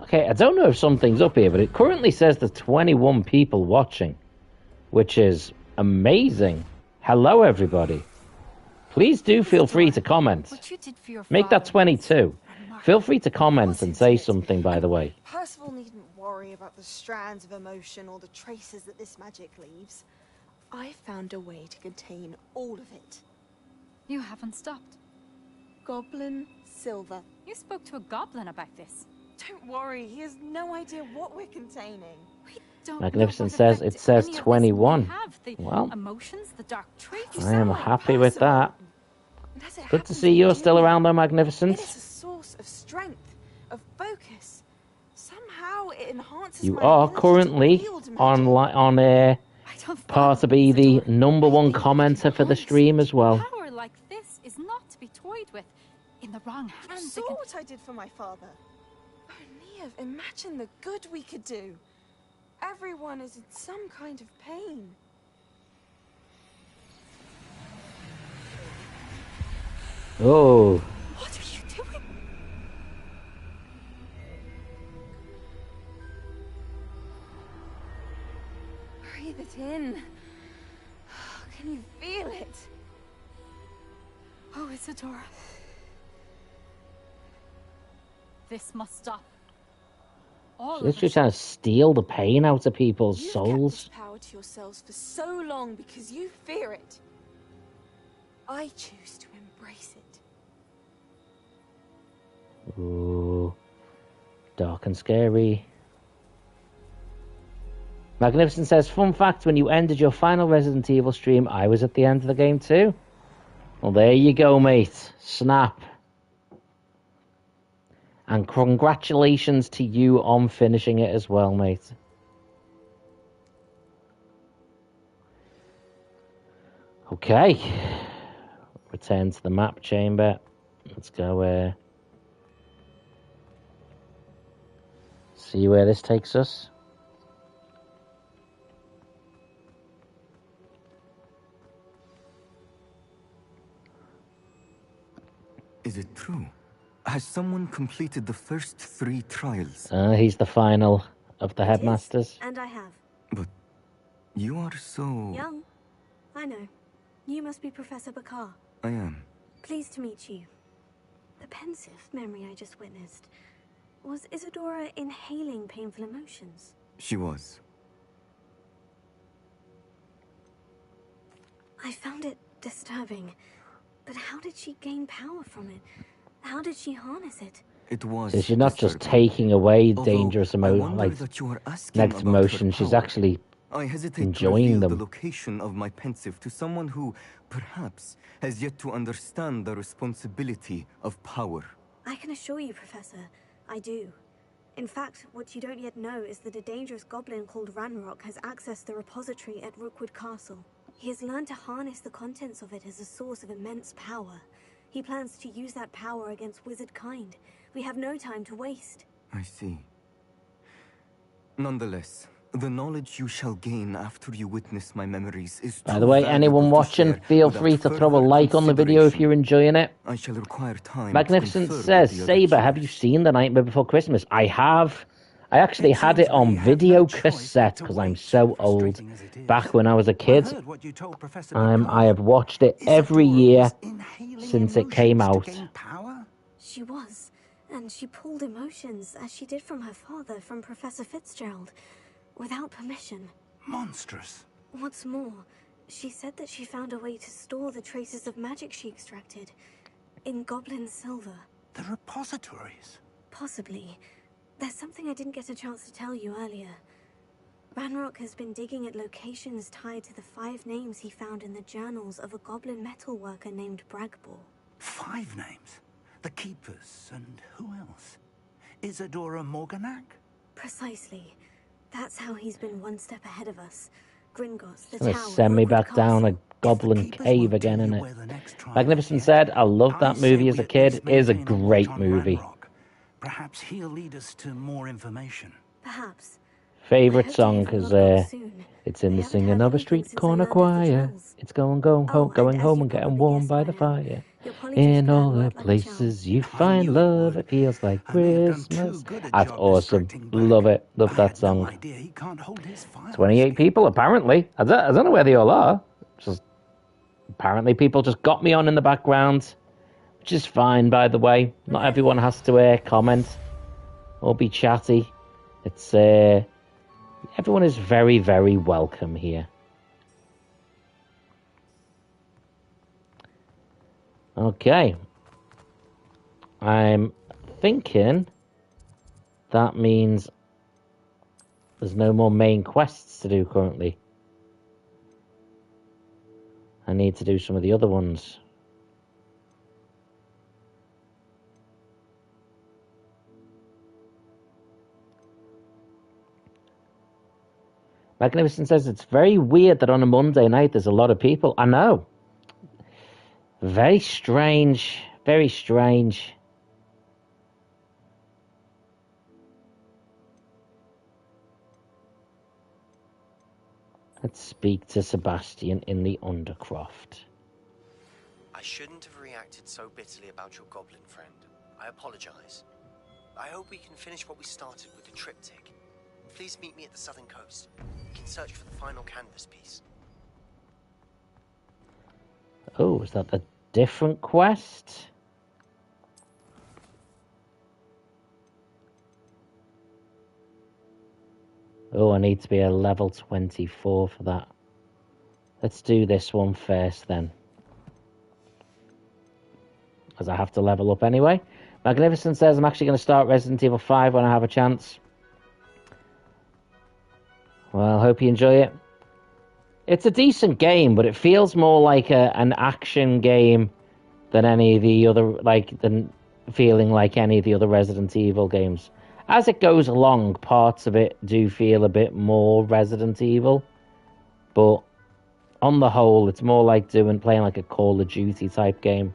Okay, I don't know if something's up here, but it currently says there's 21 people watching, which is amazing. Hello, everybody. Please do feel free to comment. Make that 22. Feel free to comment and say something, by the way. Percival needn't worry about the strands of emotion or the traces that this magic leaves. I found a way to contain all of it. You haven't stopped. Goblin Silver. You spoke to a goblin about this. Don't worry, he has no idea what we're containing. Magnificent says it says 21. Well, emotions, the dark traits. I am happy with that. Good to see you're still around though, Magnificent. It is a source of strength, of focus. Somehow it enhances You my are ability to currently wield magic. on part to be the #1 commenter for the stream as well. Power like this is not to be toyed with. In the wrong hands. You saw what I did for my father. Oh, Neve, imagine the good we could do. Everyone is in some kind of pain. Oh. What are you doing? Breathe it in. Can you feel it? Oh, Isadora. This must stop. All She's just trying to steal the pain out of people's You've souls. kept this power to yourselves for so long because you fear it. I choose to embrace it. Ooh. Dark and scary. Magnificent says, fun fact, when you ended your final Resident Evil stream, I was at the end of the game too. Well, there you go, mate. Snap. And congratulations to you on finishing it as well, mate. Okay. Return to the map chamber. Let's go see where this takes us. Is it true? Has someone completed the first 3 trials? He's the final of the headmasters. And I have. But you are so... Young. I know. You must be Professor Bakar. I am. Pleased to meet you. The pensive memory I just witnessed. Was Isadora inhaling painful emotions? She was. I found it disturbing. But how did she gain power from it? How did she harness it? It was. So she's not just taking away Although, dangerous emotions, like negative emotions. She's actually I hesitate enjoying to reveal them. the location of my pensive to someone who, perhaps, has yet to understand the responsibility of power. I can assure you, Professor, I do. In fact, what you don't yet know is that a dangerous goblin called Ranrock has accessed the repository at Rookwood Castle. He has learned to harness the contents of it as a source of immense power. He plans to use that power against wizard kind. We have no time to waste. I see. Nonetheless, the knowledge you shall gain after you witness my memories is By the way, anyone watching, feel free to throw a like on the video if you're enjoying it. I shall require time. Magnificent says, Saber, have you seen The Nightmare Before Christmas? I have. I actually had it on video cassette because I'm so old. Back when I was a kid, I have watched it every year since it came out. She was, and she pulled emotions as she did from her father, from Professor Fitzgerald, without permission. Monstrous. What's more, she said that she found a way to store the traces of magic she extracted in goblin silver. The repositories. Possibly. There's something I didn't get a chance to tell you earlier. Ranrock has been digging at locations tied to the 5 names he found in the journals of a goblin metalworker named Bragbor. 5 names? The Keepers, and who else? Isadora Morganac? Precisely. That's how he's been one step ahead of us. Gringotts, the Gonna tower, send me back Castle. down a goblin cave again, innit? Magnificent said, I loved that movie as a kid. It is a great movie. Perhaps he'll lead us to more information. Perhaps. Favourite song is it's in the singing of a street corner choir. It's going home, going home and getting warm by the fire. In all the places you find love, it feels like Christmas. That's awesome. Love it. Love that song. 28 people apparently. I don't know where they all are. Just apparently people just got me on in the background, which is fine, by the way. Not everyone has to comment or be chatty. It's everyone is very, very welcome here. Okay. I'm thinking that means there's no more main quests to do currently. I need to do some of the other ones. Magnificent says it's very weird that on a Monday night there's a lot of people. I know. Very strange. Very strange. Let's speak to Sebastian in the Undercroft. I shouldn't have reacted so bitterly about your goblin friend. I apologize. I hope we can finish what we started with the triptych. Please meet me at the southern coast. We can search for the final canvas piece. Oh, is that a different quest? Oh, I need to be a level 24 for that. Let's do this one first then, as I have to level up anyway. Magnificent says I'm actually going to start Resident Evil 5 when I have a chance. Well, hope you enjoy it. It's a decent game, but it feels more like an action game than any of the other, than feeling like any of the other Resident Evil games. As it goes along, parts of it do feel a bit more Resident Evil, but on the whole, it's more like playing like a Call of Duty type game.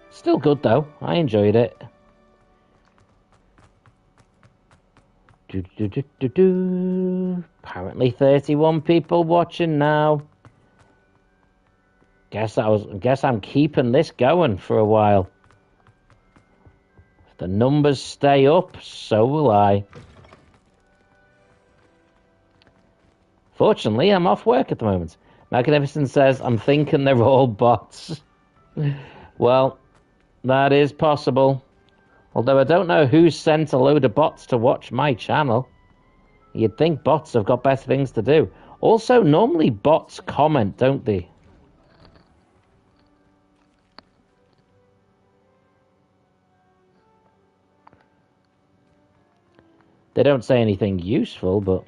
Still good though. I enjoyed it. Apparently 31 people watching now. Guess I'm keeping this going for a while. If the numbers stay up, so will I. Fortunately, I'm off work at the moment. Magnificent says, I'm thinking they're all bots. Well, that is possible. Although I don't know who sent a load of bots to watch my channel. You'd think bots have got better things to do. Also, normally bots comment, don't they? They don't say anything useful, but...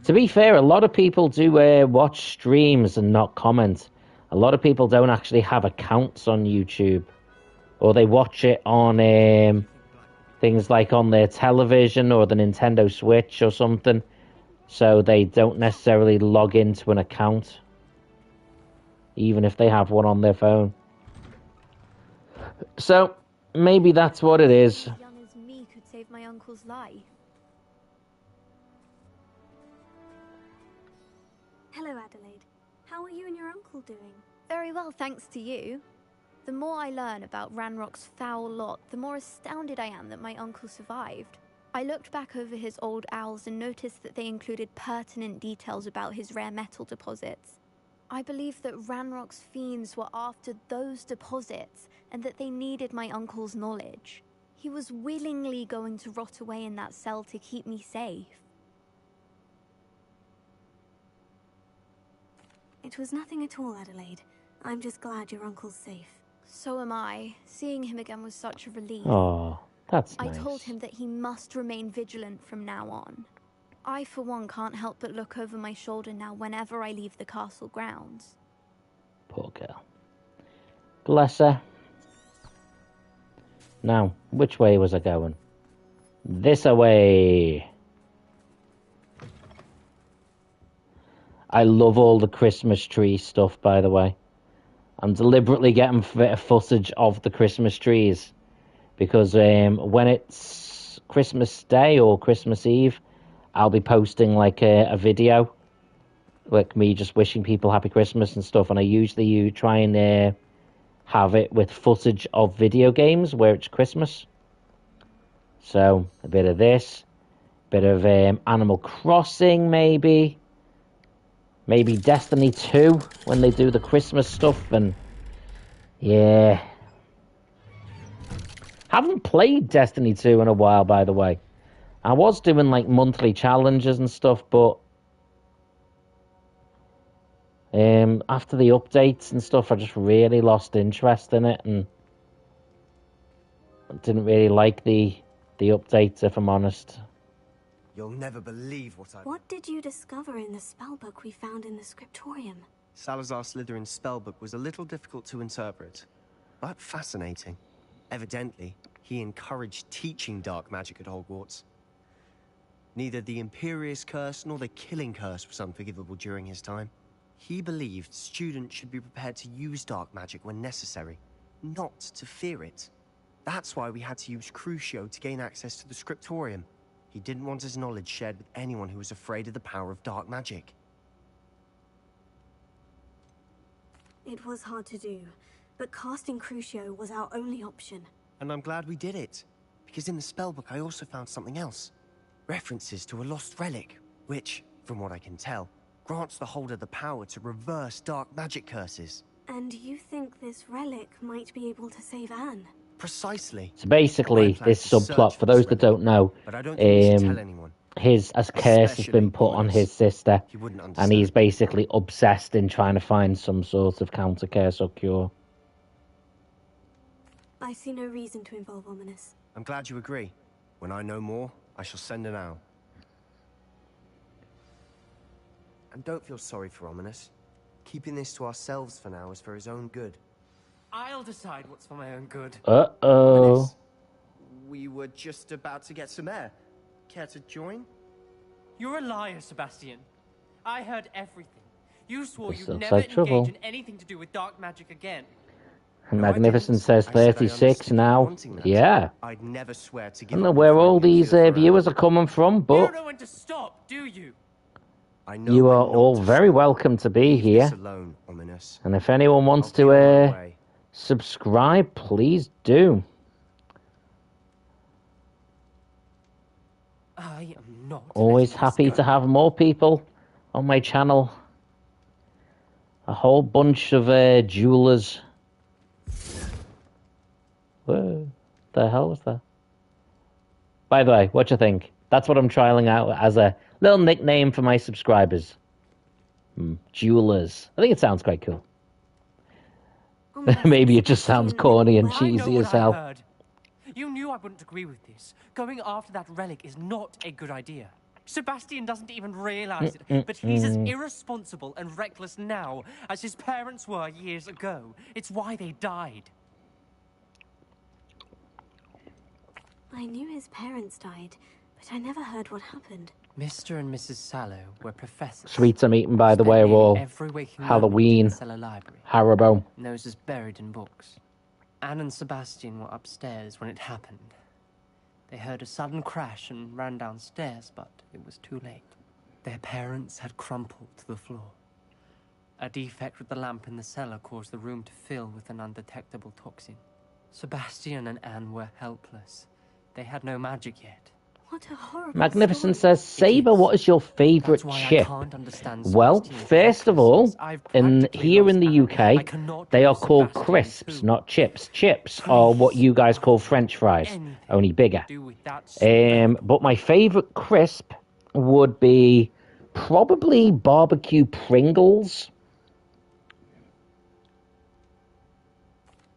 To be fair, a lot of people do watch streams and not comment. A lot of people don't actually have accounts on YouTube. Or they watch it on things like on their television or the Nintendo Switch or something. So they don't necessarily log into an account. even if they have one on their phone. So, maybe that's what it is. As young as me could save my uncle's life. Hello, Adelaide. How are you and your uncle doing? Very well, thanks to you. The more I learn about Ranrock's foul lot, the more astounded I am that my uncle survived. I looked back over his old owls and noticed that they included pertinent details about his rare metal deposits. I believe that Ranrock's fiends were after those deposits and that they needed my uncle's knowledge. He was willingly going to rot away in that cell to keep me safe. It was nothing at all, Adelaide. I'm just glad your uncle's safe. So am I. Seeing him again was such a relief. Oh, that's I nice. told him that he must remain vigilant from now on. I, for one, can't help but look over my shoulder now whenever I leave the castle grounds. Poor girl. Bless her. Now, which way was I going? This away. I love all the Christmas tree stuff, by the way. I'm deliberately getting footage of the Christmas trees because when it's Christmas Day or Christmas Eve, I'll be posting like a video, like me just wishing people Happy Christmas and stuff. And I usually try and have it with footage of video games where it's Christmas. So a bit of this, bit of Animal Crossing maybe. Maybe Destiny 2 when they do the Christmas stuff, and yeah. Haven't played Destiny 2 in a while, by the way. I was doing like monthly challenges and stuff, but after the updates and stuff, I just really lost interest in it, and didn't really like the updates, if I'm honest. You'll never believe what I... What did you discover in the spellbook we found in the scriptorium? Salazar Slytherin's spellbook was a little difficult to interpret, but fascinating. Evidently, he encouraged teaching dark magic at Hogwarts. Neither the Imperious Curse nor the Killing Curse was unforgivable during his time. He believed students should be prepared to use dark magic when necessary, not to fear it. That's why we had to use Crucio to gain access to the scriptorium. He didn't want his knowledge shared with anyone who was afraid of the power of dark magic. It was hard to do, but casting Crucio was our only option. And I'm glad we did it, because in the spellbook I also found something else. References to a lost relic, which, from what I can tell, grants the holder the power to reverse dark magic curses. And you think this relic might be able to save Anne? Precisely. So basically, this subplot, for those that don't know, his curse has been put on his sister, and he's basically obsessed in trying to find some sort of counter curse or cure. I see no reason to involve Ominous. I'm glad you agree. When I know more, I shall send an owl. And don't feel sorry for Ominous. Keeping this to ourselves for now is for his own good. I'll decide what's for my own good. Uh-oh. We were just about to get some air. Care to join? You're a liar, Sebastian. I heard everything. You swore This you'd looks never like trouble. engage in anything to do with dark magic again. And Magnificent says 36 now. Yeah. I'd never swear to I give don't know where all these viewers are coming from, You but don't know when to stop, do you? you are all very welcome to be here. Alone, Ominous. And if anyone wants to subscribe, please do. I am not. Always happy to have more people on my channel. A whole bunch of jewelers. Whoa, the hell was that? By the way, what you think? That's what I'm trialing out as a little nickname for my subscribers. Jewelers. I think it sounds quite cool. Maybe it just sounds corny and cheesy as hell. You knew I wouldn't agree with this. Going after that relic is not a good idea. Sebastian doesn't even realize it, but he's as irresponsible and reckless now as his parents were years ago. It's why they died. I knew his parents died, but I never heard what happened. Mr. and Mrs. Sallow were professors. Sweets I'm eating, by the way, are spending all every waking Halloween, moment in the cellar library. Haribo. Those is buried in books. Anne and Sebastian were upstairs when it happened. They heard a sudden crash and ran downstairs, but it was too late. Their parents had crumpled to the floor. A defect with the lamp in the cellar caused the room to fill with an undetectable toxin. Sebastian and Anne were helpless. They had no magic yet. What a horrible Magnificent story. says, Saber, what is your favourite That's why I chip? can't understand Well, Sebastian's first of all, recklessness. I've practically here in lost the Anne. I UK, cannot they are lose called Sebastian crisps, too. not chips. Chips are what you guys call French fries, only bigger. But my favourite crisp would be probably barbecue Pringles.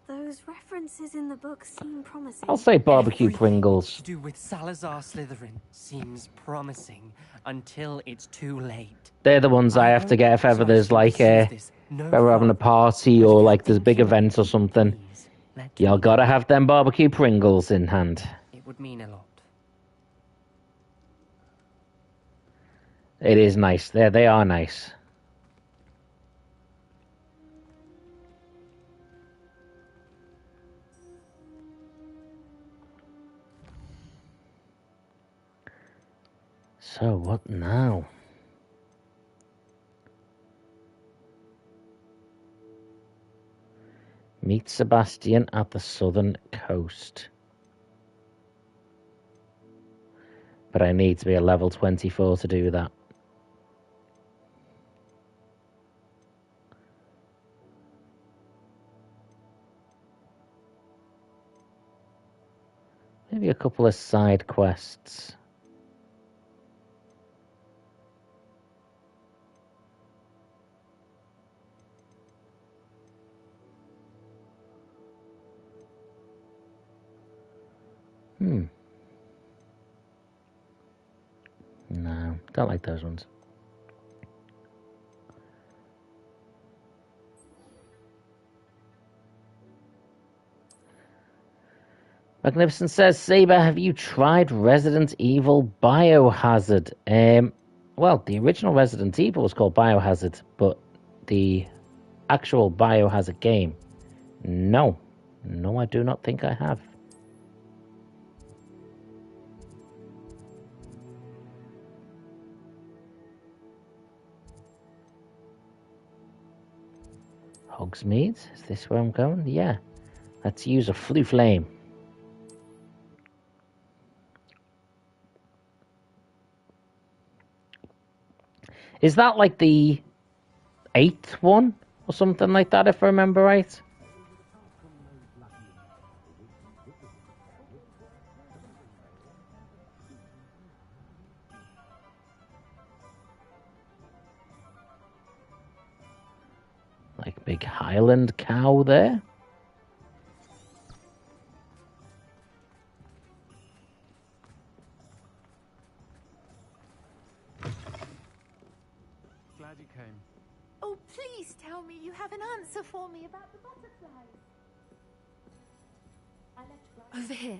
Those references in the book seem promising. I'll say barbecue Pringles. To do with Salazar Slytherin seems promising until it's too late. They're the ones I have to get if ever there's like if we're having a party or like there's a big event or something. Y'all gotta have them barbecue Pringles in hand. It would mean a lot. It is nice. They are nice. So what now? Meet Sebastian at the southern coast. But I need to be a level 24 to do that. Maybe a couple of side quests. No, don't like those ones. Magnificent says, Saber, have you tried Resident Evil Biohazard? Well, the original Resident Evil was called Biohazard, but the actual Biohazard game, no. No, I do not think I have. Hogsmeade? Is this where I'm going? Yeah. Let's use a Flue Flame. Is that like the 8th one? Or something like that, if I remember right? Like big Highland cow there. Glad you came. Oh, please tell me you have an answer for me about the butterflies. Over here.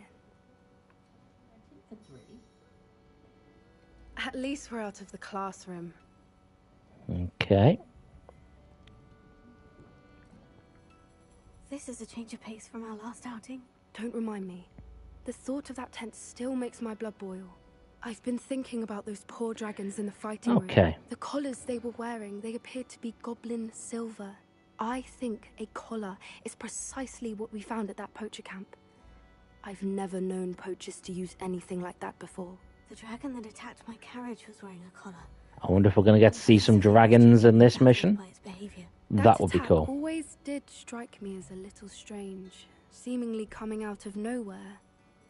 At least we're out of the classroom. Okay. This is a change of pace from our last outing. Don't remind me. The thought of that tent still makes my blood boil. I've been thinking about those poor dragons in the fighting room. Okay. The collars they were wearing, they appeared to be goblin silver. I think a collar is precisely what we found at that poacher camp. I've never known poachers to use anything like that before. The dragon that attacked my carriage was wearing a collar. I wonder if we're going to get to see some dragons in this mission. That would be cool. Always did strike me as a little strange, seemingly coming out of nowhere.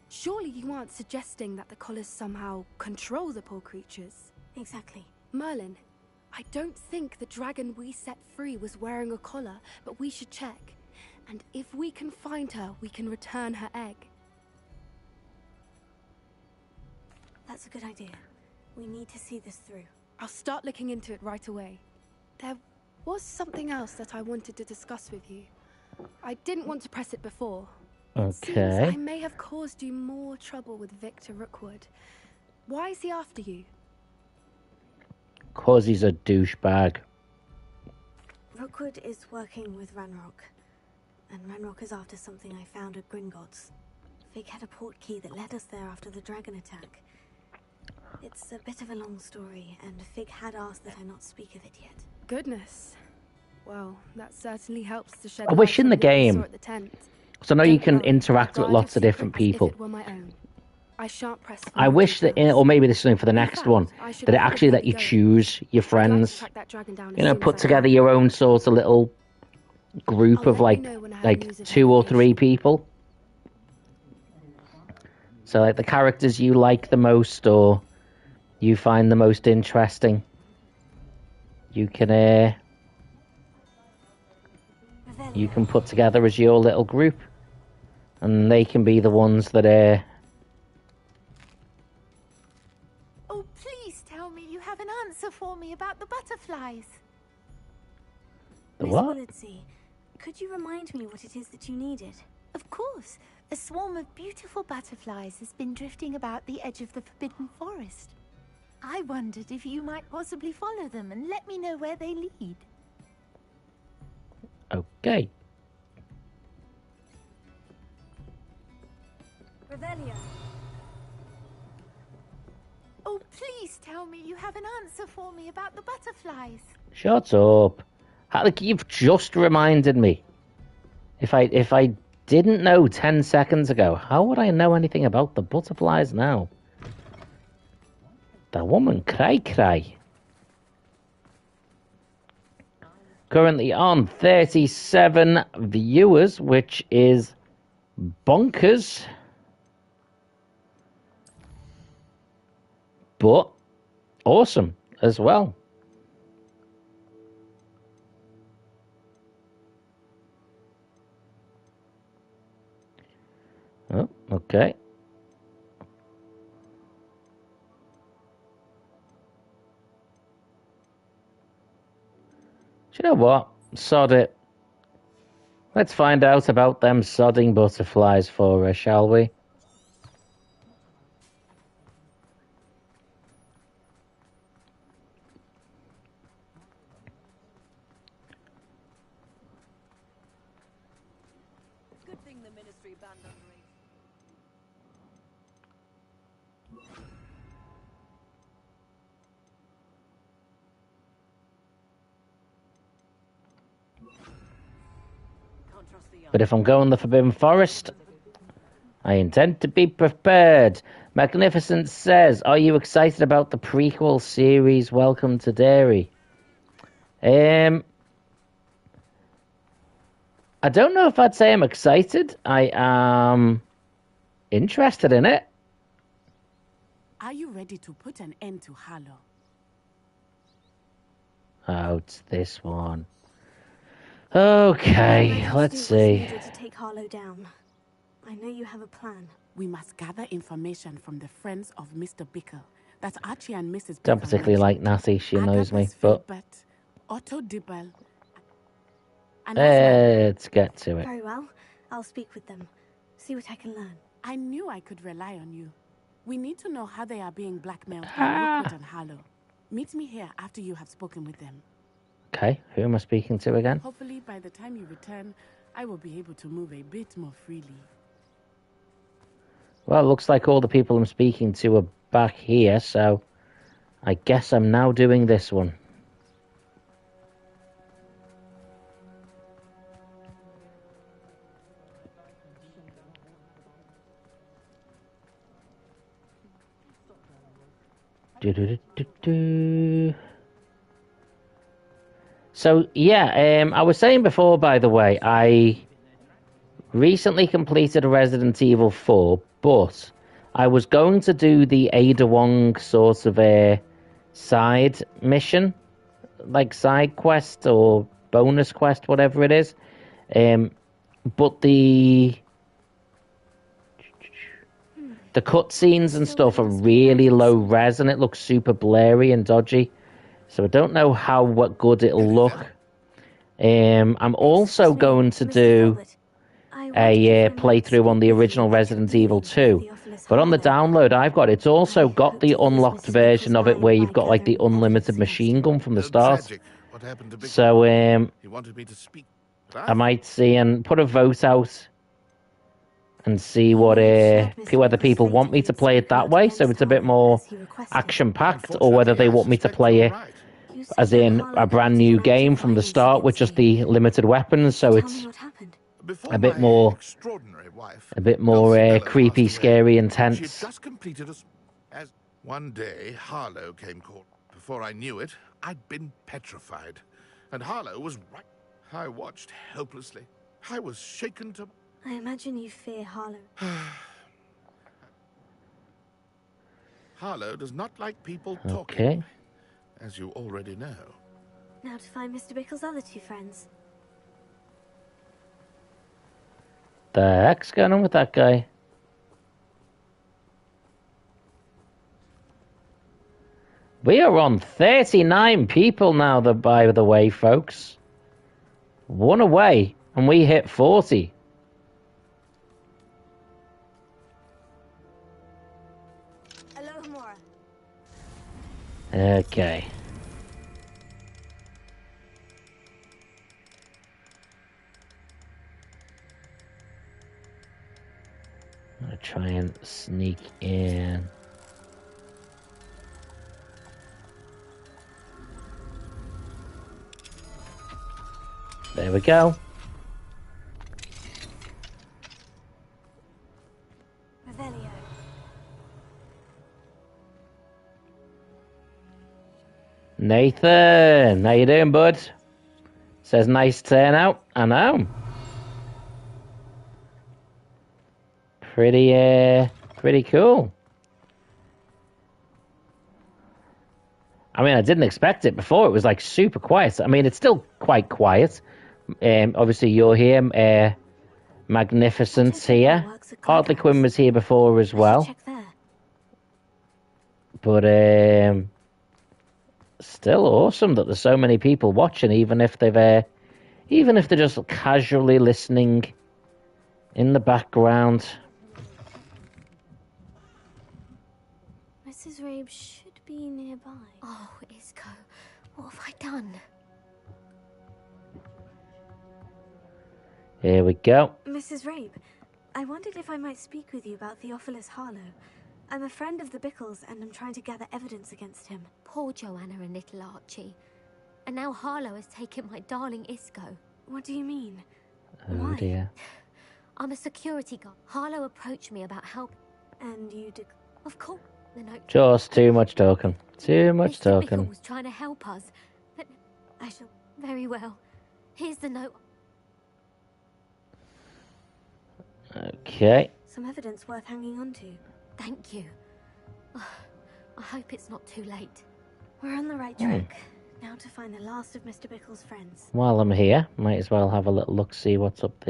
Surely you aren't suggesting that the collars somehow control the poor creatures? Exactly. Merlin, I don't think the dragon we set free was wearing a collar, but we should check. And if we can find her, we can return her egg. That's a good idea. We need to see this through. I'll start looking into it right away. There was something else that I wanted to discuss with you. I didn't want to press it before. Seems Okay. I may have caused you more trouble with Victor Rookwood. Why is he after you? 'cause he's a douchebag. Rookwood is working with Ranrock, and Ranrock is after something I found at Gringotts. Fig had a portkey that led us there after the dragon attack. It's a bit of a long story, and Fig had asked that I not speak of it yet. Goodness. Well, that certainly helps to shed I wish light in the on what we saw game, at the tent. so now you can Don't worry, interact with guard lots your of different secrets people. If it were my own. I shan't press for I more wish that, details. or maybe this is something for the next fact, one, I should that it actually probably let you be going. choose your I'd like to friends. track that dragon down as You know, soon as put I together can. your own sort of little group I'll of let you know when I have news of 2 or 3 people. So like the characters you like the most or you find the most interesting, you can put together as your little group, and they can be the ones that Oh, please tell me you have an answer for me about the butterflies. the Miss what? Willitsey, could you remind me what it is that you needed? Of course. A swarm of beautiful butterflies has been drifting about the edge of the Forbidden Forest. I wondered if you might possibly follow them and let me know where they lead. Okay. Revelia. Oh, please tell me you have an answer for me about the butterflies. Shut up. You've just reminded me. If I didn't know 10 seconds ago, how would I know anything about the butterflies now? The woman cry. Currently on 37 viewers, which is bonkers. But awesome as well. Oh, okay. Do you know what? Sod it. Let's find out about them sodding butterflies for us, shall we? Good thing the Ministry banned underage. But if I'm going the Forbidden Forest, I intend to be prepared. Magnificent says, are you excited about the prequel series Welcome to Derry? I don't know if I'd say I'm excited. I am interested in it. Are you ready to put an end to Harlow? Oh, it's this one. Okay, let's see. Needed to take Harlow down. I know you have a plan. We must gather information from the friends of Mr. Bickle. That's Archie and Mrs. Don't Bickle particularly like Natty. She annoys me, Agathas but Filbert, Otto Dibble, and let's get to it. Very well. I'll speak with them. See what I can learn. I knew I could rely on you. We need to know how they are being blackmailed by Rookwood and Harlow. Meet me here after you have spoken with them. Okay, who am I speaking to again? Hopefully by the time you return, I will be able to move a bit more freely. Well, it looks like all the people I'm speaking to are back here, so I guess I'm now doing this one. So, yeah, I was saying before, by the way, I recently completed Resident Evil 4, but I was going to do the Ada Wong sort of a side mission, like side quest or bonus quest, whatever it is. But the cutscenes and stuff are really low res, and it looks super blurry and dodgy. So I don't know what good it'll look. I'm also going to do a playthrough on the original Resident Evil 2. But on the download I've got, it's also got the unlocked version of it where you've got like the unlimited machine gun from the start. What happened to So he wanted me to speak. I might see and put a vote out and see what whether people want me to play it that way, so it's a bit more action-packed, or whether they want me to play it as in a brand new game from the start with just the limited weapons, so it's a bit more creepy, scary, intense. Just completed as one day Harlow came called. Before I knew it, I'd been petrified, and Harlow was right. I watched helplessly. I was shaken to. I imagine you fear Harlow. Harlow does not like people talking. Okay. As you already know. Now to find Mr. Bickle's other two friends. The heck's going on with that guy? We are on 39 people now, by the way, folks. One away, and we hit 40. Okay. I'm gonna try and sneak in. There we go. Revelio. Nathan, how you doing, bud? Says nice turnout. I know. Pretty cool. I mean, I didn't expect it before. It was like super quiet. I mean, it's still quite quiet. Obviously, you're here. Magnificent's here. Hartley Quinn was here before as well. But still awesome that there's so many people watching, even if they're just casually listening in the background. Mrs. Rabe should be nearby. Oh, Isco, what have I done? Here we go. Mrs. Rabe, I wondered if I might speak with you about Theophilus Harlow. I'm a friend of the Bickles, and I'm trying to gather evidence against him. Poor Joanna and little Archie. And now Harlow has taken my darling Isco. What do you mean? Oh, why? Dear. I'm a security guard. Harlow approached me about help. And you Of course. The note. Just too much talking. Too much Mr. talking. Bickle was trying to help us, but I shall. Very well. Here's the note. Okay. Some evidence worth hanging on to. Thank you. I hope it's not too late. We're on the right track. Now to find the last of Mr. Bickle's friends. While I'm here, might as well have a little look, see what's up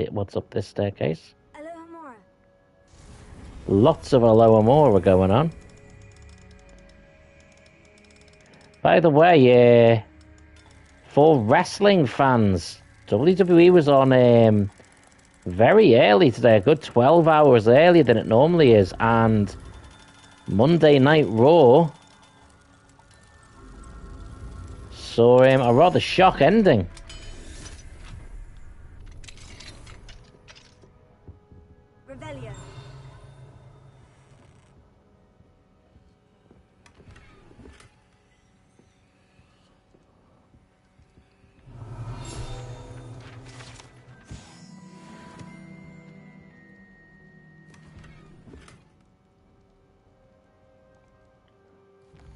this staircase. Alohomora. Lots of Alohomora going on. By the way, for wrestling fans, WWE was on very early today, a good 12 hours earlier than it normally is, and Monday Night Raw saw a rather shock ending. Revelio.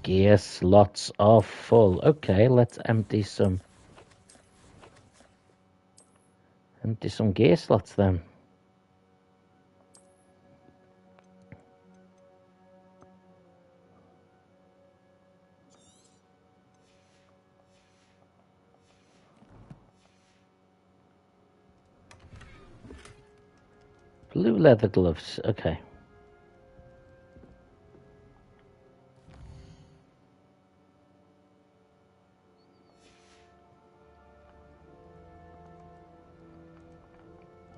Gear slots are full. Okay, let's empty some gear slots then. Blue leather gloves. Okay.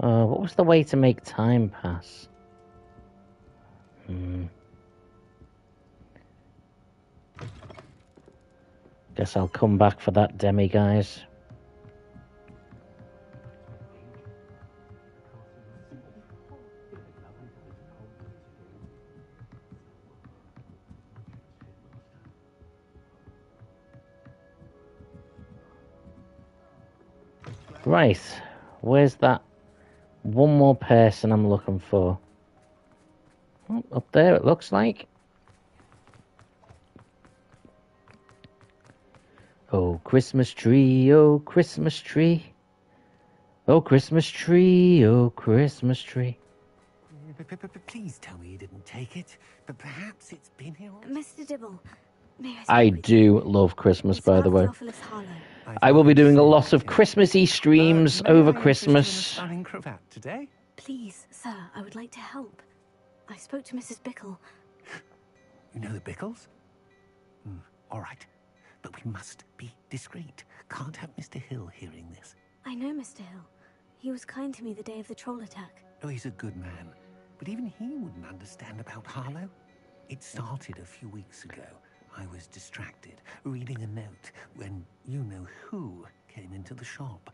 What was the way to make time pass? Guess I'll come back for that demi, guys. Right, where's that one more person I'm looking for? Oh, up there it looks like. Oh, Christmas tree, oh, Christmas tree. Oh, Christmas tree, oh, Christmas tree. Please tell me you didn't take it. But perhaps it's been here all... Mr. Dibble, may I do love Christmas, by the way. Harlow. I will be doing a lot of Christmassy streams over Christmas. Stunning cravat today? Please, sir, I would like to help. I spoke to Mrs. Bickle. You know the Bickles? All right. But we must be discreet. Can't have Mr. Hill hearing this. I know Mr. Hill. He was kind to me the day of the troll attack. Oh, he's a good man. But even he wouldn't understand about Harlow. It started a few weeks ago. I was distracted, reading a note, when you-know-who came into the shop.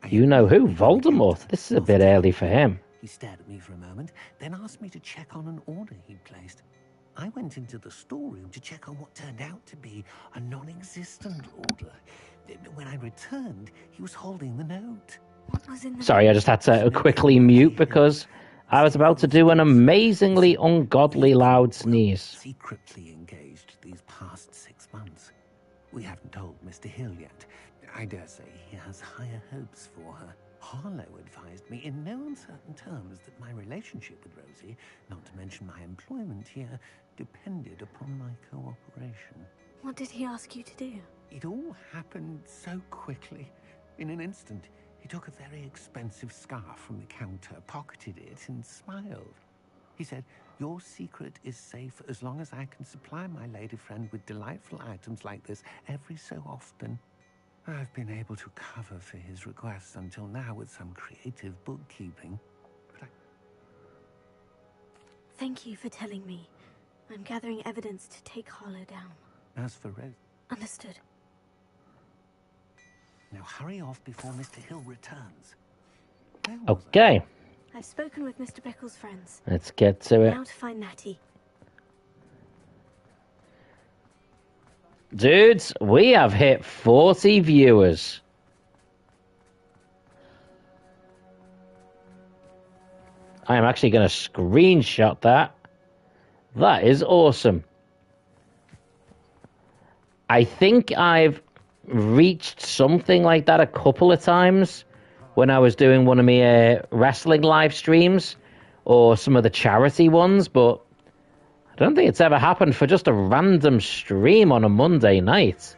You know who? Voldemort. This is a bit early for him. He stared at me for a moment, then asked me to check on an order he'd placed. I went into the storeroom to check on what turned out to be a non-existent order. When I returned, he was holding the note. What was in the Sorry, I just had to quickly mute because I was about to do an amazingly ungodly loud sneeze. Secretly engaged these past 6 months. We haven't told Mr. Hill yet. I dare say he has higher hopes for her. Harlow advised me in no uncertain terms that my relationship with Rosie, not to mention my employment here, depended upon my cooperation. What did he ask you to do? It all happened so quickly. In an instant, he took a very expensive scarf from the counter, pocketed it, and smiled. He said, "Your secret is safe as long as I can supply my lady friend with delightful items like this every so often." I've been able to cover for his requests until now with some creative bookkeeping. But Thank you for telling me. I'm gathering evidence to take Harlow down. As for Rose... Understood. Now hurry off before Mr. Hill returns. Okay, I've spoken with Mr. Bickle's friends. let's get to it. Now to find Natty. Dudes, we have hit 40 viewers. I am actually going to screenshot that. That is awesome. I think I've reached something like that a couple of times when I was doing one of my wrestling live streams or some of the charity ones, but I don't think it's ever happened for just a random stream on a Monday night.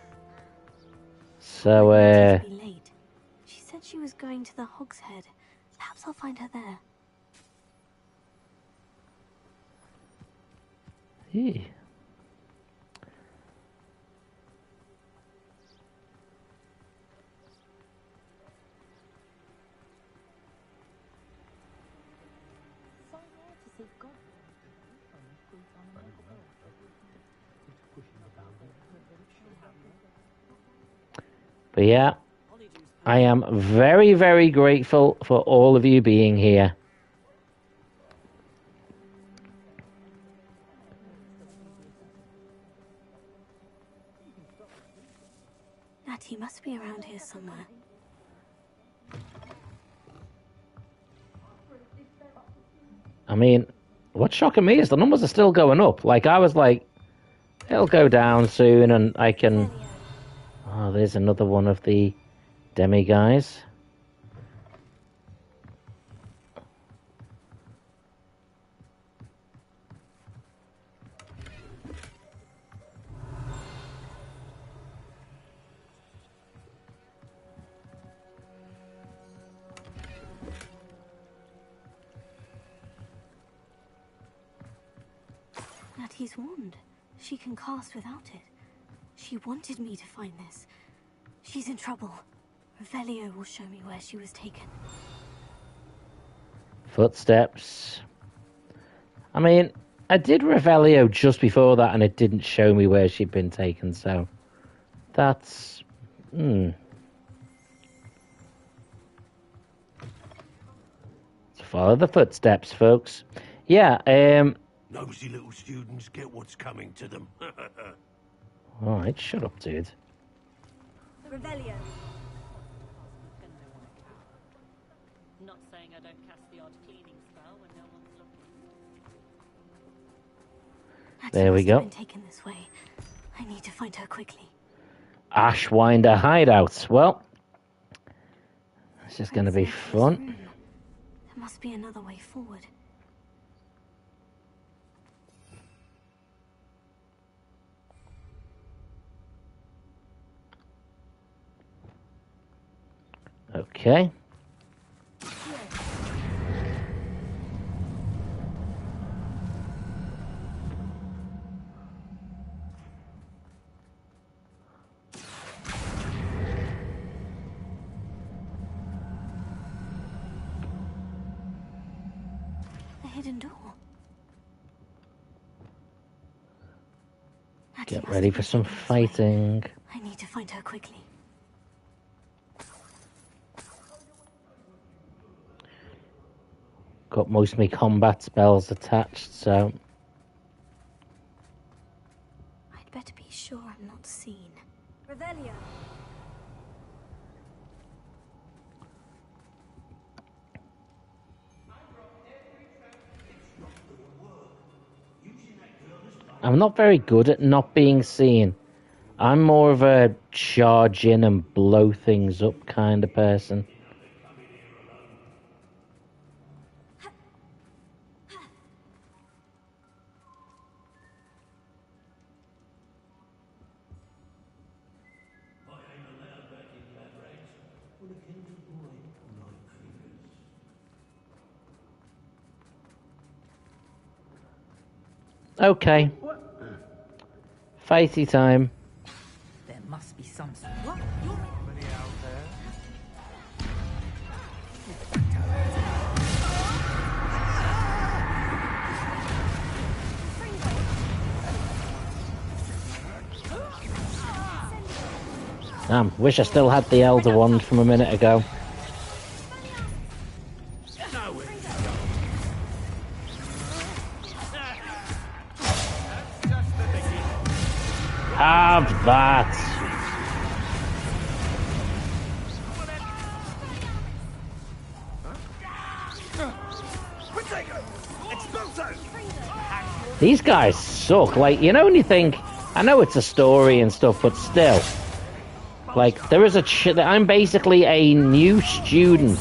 So, Be late. She said she was going to the Hog's Head. Perhaps I'll find her there. yeah. But yeah, I am very, very grateful for all of you being here. Natty must be around here somewhere. I mean, what's shocking me is the numbers are still going up. Like, I was like, it'll go down soon and I can... Oh, there's another one of the demi guys. Natty's wand. She can cast without it. She wanted me to find this. She's in trouble. Revelio will show me where she was taken. Footsteps. I mean, I did Revelio just before that, and it didn't show me where she'd been taken, so that's... Follow the footsteps, folks. Yeah, Nosy little students get what's coming to them. Alright, shut up, dude. Revelio. Not saying I don't cast the odd cleaning spell when no one's looking. There we go. Been taken this way. I need to find her quickly. Ashwinder hideout. Well, this is going to be fun. There must be another way forward. Okay. The hidden door. Get ready for some fighting. I need to find her quickly. Got most of my combat spells attached, so... I'd better be sure I'm not seen. Revelio. I'm not very good at not being seen. I'm more of a charge in and blow things up kind of person. Okay. Fighty time. There must be some... Damn, wish I still had the Elder Wand from a minute ago. Have that. These guys suck. Like, you know, when you think, I know it's a story and stuff, but still. Like, there is I'm basically a new student,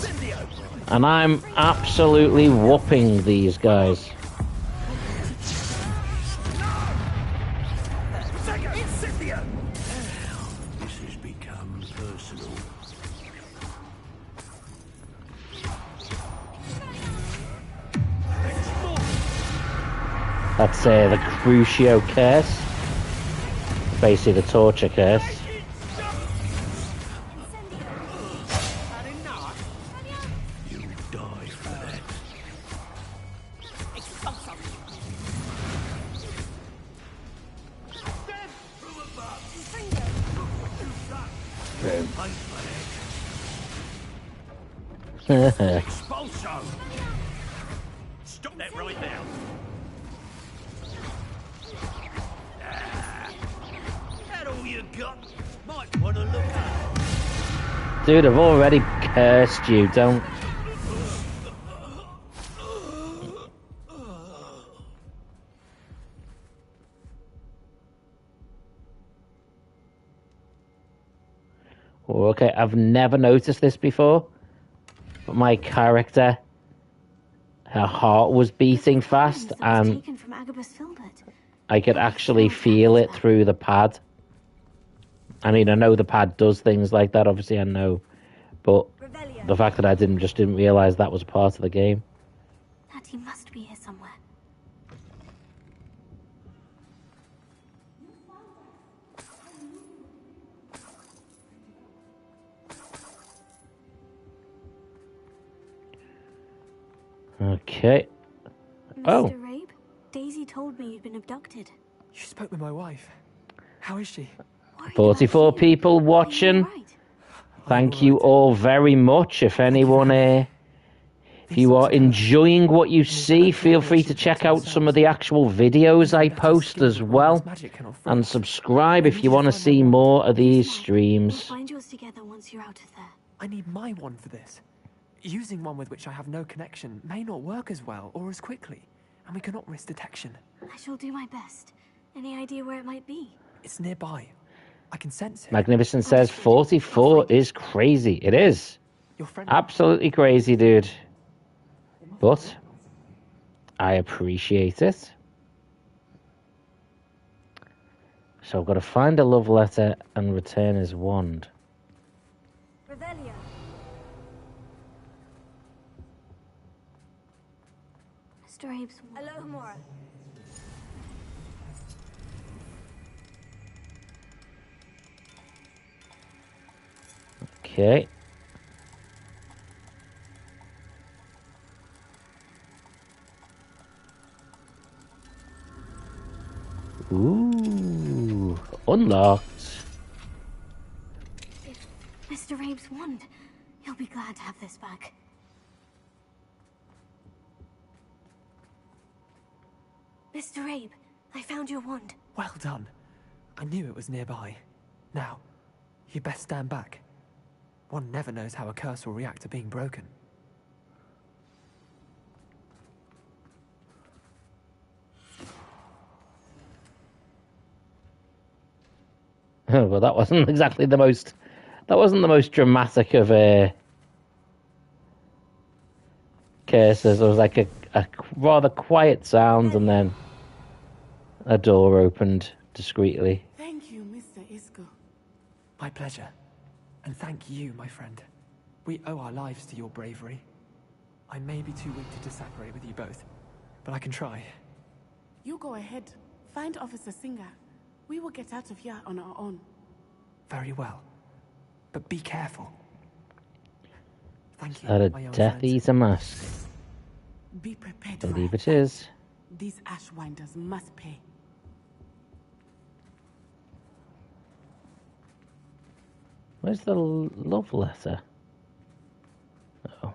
and I'm absolutely whooping these guys. This has become personal. That's the Crucio curse. Basically the torture curse. You die for that. Expulso! Stop that right now. That all you got? Might want to look up. Dude, I've already cursed you, don't... Oh, okay, I've never noticed this before, but my character, her heart was beating fast, and I could actually feel it through the pad. I mean, I know the pad does things like that, obviously I know, but the fact that I didn't realise that was part of the game. Natty must be here somewhere. Okay. Oh. Mr. Rabe, Daisy told me you'd been abducted. You spoke with my wife. How is she? 44 people watching. Thank you all very much. If anyone, if you are enjoying what you see, feel free to check out some of the actual videos I post as well. And subscribe if you want to see more of these streams. Find yours together once you're out of there. I need my wand for this. Using one with which I have no connection may not work as well or as quickly, and we cannot risk detection. I shall do my best. Any idea where it might be? It's nearby. I can sense it. Magnificent says 44 is crazy. It is. Absolutely crazy, dude. But I appreciate it. So I've got to find a love letter and return his wand. Revelio. Mr. Abe's wand. Alohomora. Okay. Ooh, unlocked. Mr. Abe's wand. He'll be glad to have this back. Mr. Abe, I found your wand. Well done. I knew it was nearby. Now, you best stand back. One never knows how a curse will react to being broken. Oh, well, that wasn't exactly the most... That wasn't the most dramatic of curses. It was like a rather quiet sound, and then a door opened discreetly. Thank you, Mr. Isco. My pleasure. And thank you, my friend. We owe our lives to your bravery. I may be too weak to separate with you both, but I can try. You go ahead. Find Officer Singer. We will get out of here on our own. Very well. But be careful. Thank you, That a my own death friends. is a mask. Be prepared I for believe it. it is. These Ashwinders must pay. Where's the love letter? Oh.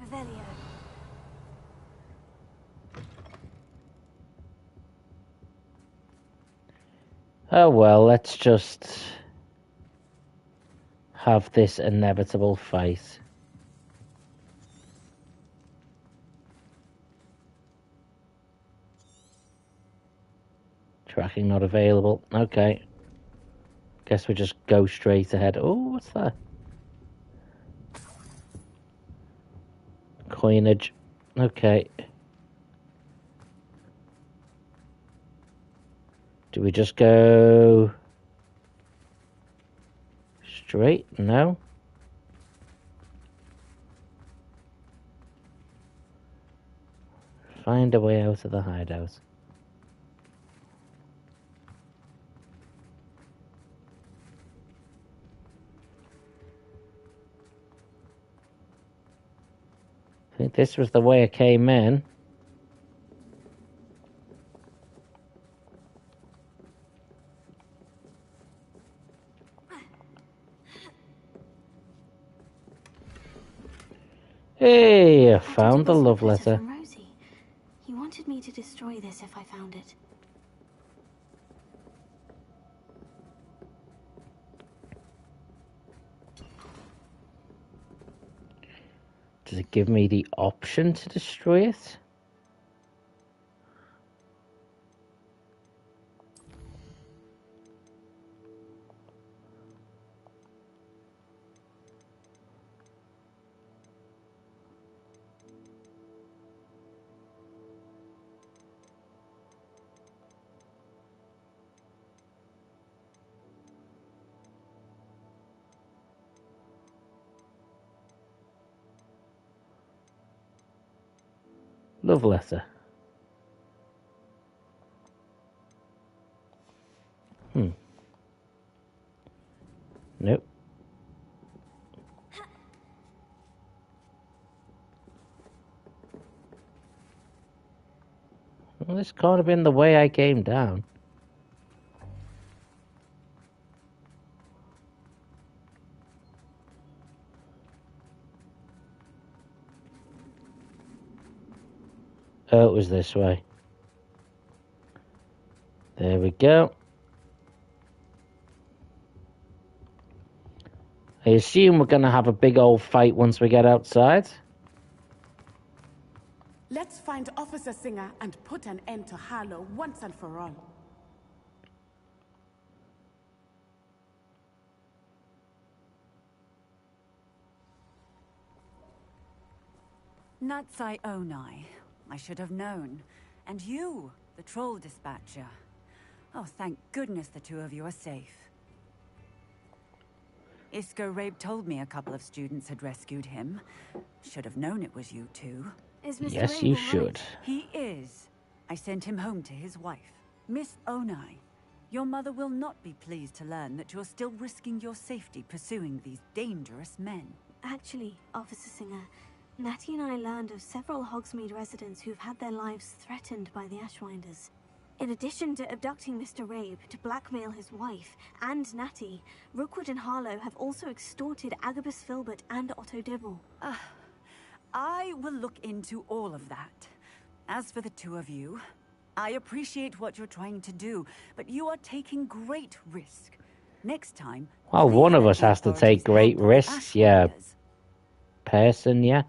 Revelio. Oh well, let's just have this inevitable fight. Tracking not available. Okay. Guess we just go straight ahead. Oh, what's that? Coinage. Okay. Do we just go straight? No. Find a way out of the hideout. I think this was the way I came in. Hey, I found the love letter. From Rosie. He wanted me to destroy this if I found it. Does it give me the option to destroy it? Love letter. Nope. Well, this can't have been the way I came down. Oh, it was this way. There we go. I assume we're going to have a big old fight once we get outside. Let's find Officer Singer and put an end to Harlow once and for all. Natsai Onai. I should have known. And you, the troll dispatcher. Oh, thank goodness the two of you are safe. Isco Rabe told me a couple of students had rescued him. Should have known it was you two. Is Mr. Yes, Rabe you all right? should. He is. I sent him home to his wife. Miss Onai, your mother will not be pleased to learn that you're still risking your safety pursuing these dangerous men. Actually, Officer Singer, Natty and I learned of several Hogsmeade residents who've had their lives threatened by the Ashwinders. In addition to abducting Mr. Rabe to blackmail his wife and Natty, Rookwood and Harlow have also extorted Agabus Filbert and Otto Dibble. I will look into all of that. As for the two of you, I appreciate what you're trying to do, but you are taking great risk. Next time... Well, one of us has to take great risks, yeah. Person, yeah.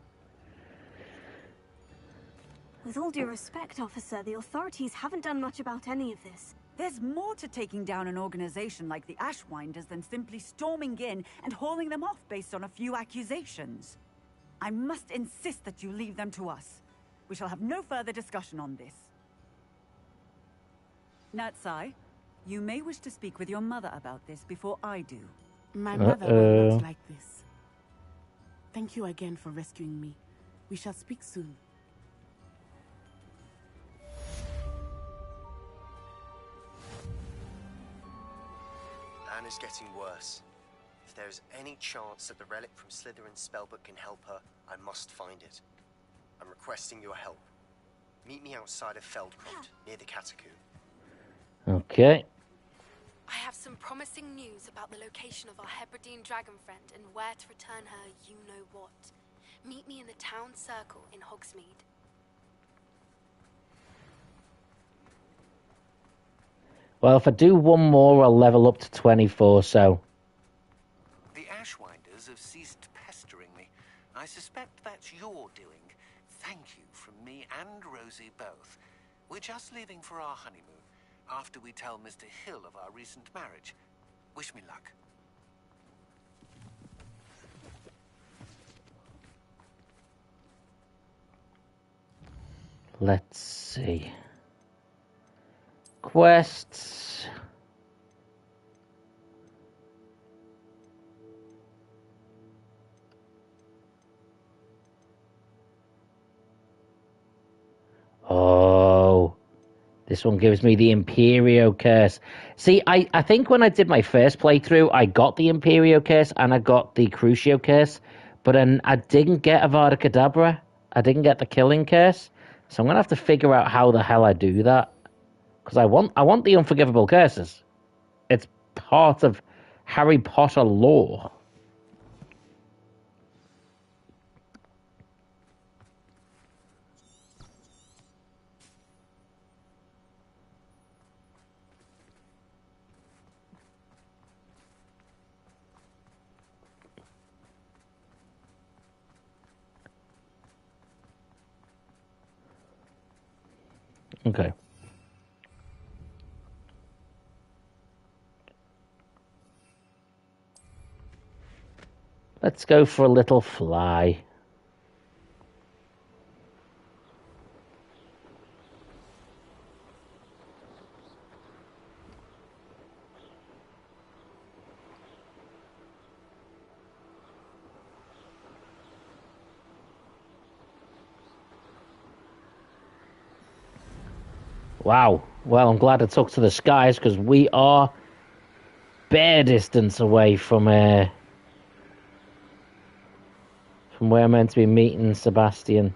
With all due respect, officer, the authorities haven't done much about any of this. There's more to taking down an organization like the Ashwinders than simply storming in and hauling them off based on a few accusations. I must insist that you leave them to us. We shall have no further discussion on this. Natsai, you may wish to speak with your mother about this before I do. My mother will not like this. Thank you again for rescuing me. We shall speak soon. Anna's getting worse. If there is any chance that the relic from Slytherin's spellbook can help her, I must find it. I'm requesting your help. Meet me outside of Feldcroft, near the Catacomb. Okay. I have some promising news about the location of our Hebridean dragon friend and where to return her you-know-what. Meet me in the town circle in Hogsmeade. Well, if I do one more, I'll level up to 24, so... The Ashwinders have ceased pestering me. I suspect that's your doing. Thank you from me and Rosie both. We're just leaving for our honeymoon, after we tell Mr. Hill of our recent marriage. Wish me luck. Let's see. Quests. Oh, this one gives me the Imperio Curse. See, I think when I did my first playthrough, I got the Imperio Curse and I got the Crucio Curse, but then I didn't get Avada Kedavra. I didn't get the Killing Curse, so I'm gonna have to figure out how the hell I do that. Because I want the Unforgivable Curses. It's part of Harry Potter lore. Okay. Let's go for a little fly. Wow. Well, I'm glad I took to the skies because we are bare distance away from where I'm meant to be meeting Sebastian.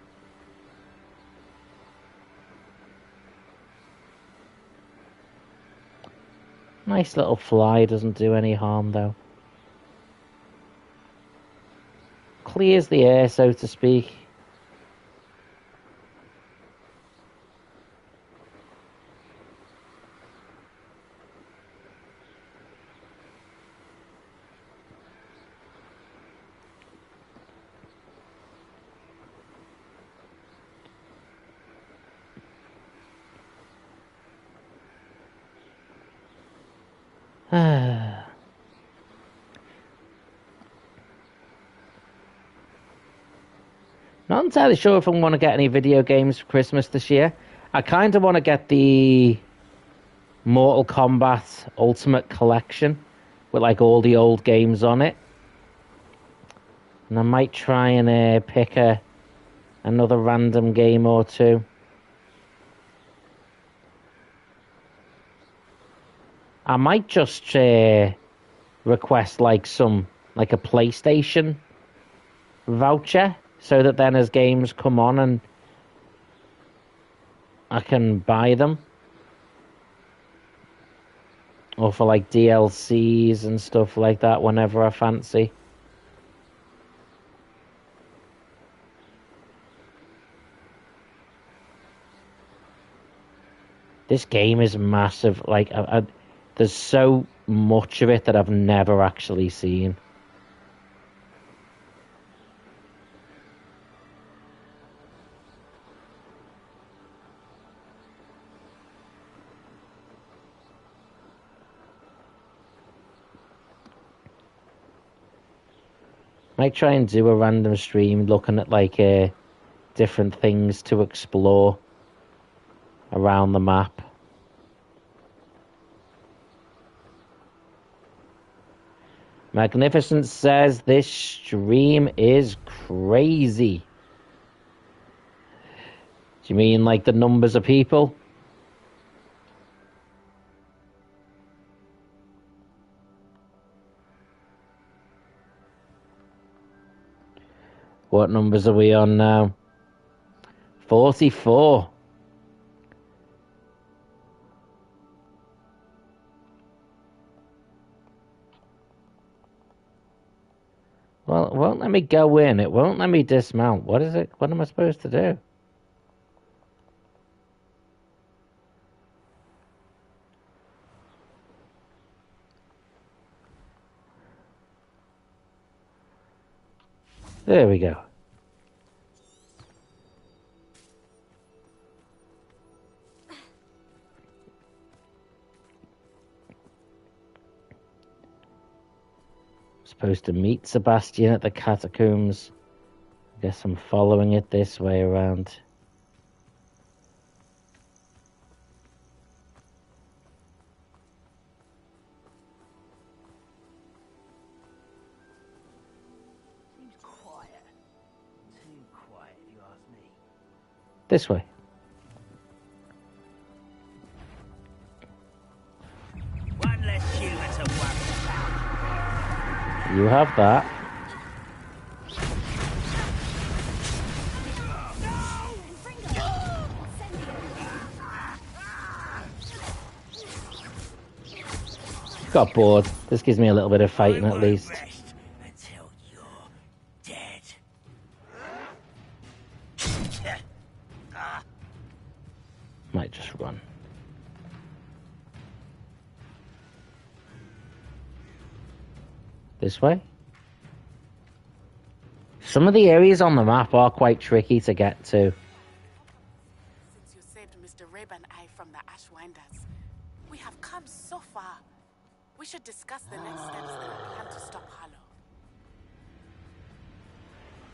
Nice little fly, doesn't do any harm though. Clears the air, so to speak. Not entirely sure if I want to get any video games for Christmas this year. I kind of want to get the Mortal Kombat Ultimate Collection with like all the old games on it. And I might try and pick another random game or two. I might just request like a PlayStation voucher, so that then as games come on and I can buy them. Or for like DLCs and stuff like that whenever I fancy. This game is massive. Like, there's so much of it that I've never actually seen. Might try and do a random stream looking at like different things to explore around the map. Magnificent says this stream is crazy. Do you mean like the numbers of people? What numbers are we on now? 44. Well, it won't let me go in. It won't let me dismount. What is it? What am I supposed to do? There we go. Supposed to meet Sebastian at the catacombs. I guess I'm following it this way around. Seems quiet. Too quiet, if you ask me. This way. One less human to worry about. You have that. Got bored. This gives me a little bit of fighting at least. Until you're dead. Might just run. This way? Some of the areas on the map are quite tricky to get to. Since you saved Mr. Rib and I from the Ashwinders, we have come so far. We should discuss the next steps in our plan to stop Harlow.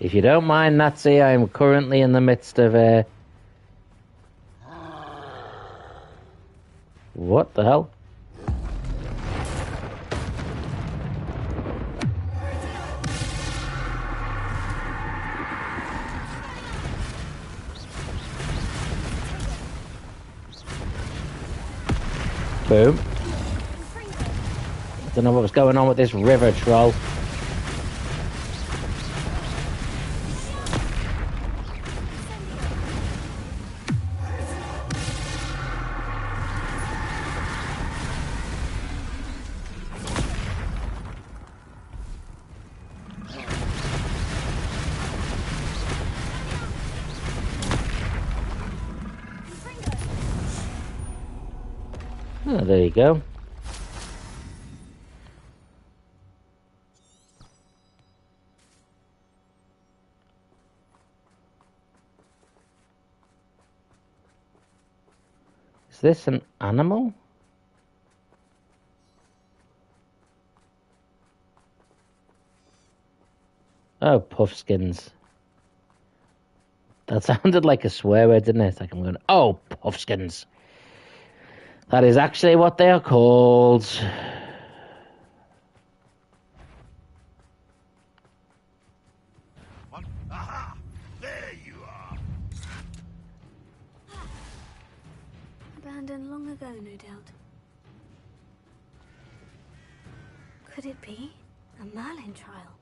If you don't mind, Nazi, I am currently in the midst of what the hell? Boom. Don't know what was going on with this river troll. Oh, there you go. Is this an animal? Oh, puffskins. That sounded like a swear word, didn't it? Like I'm going, oh, puffskins. That is actually what they are called. Aha! There you are. Abandoned long ago, no doubt. Could it be a Merlin trial?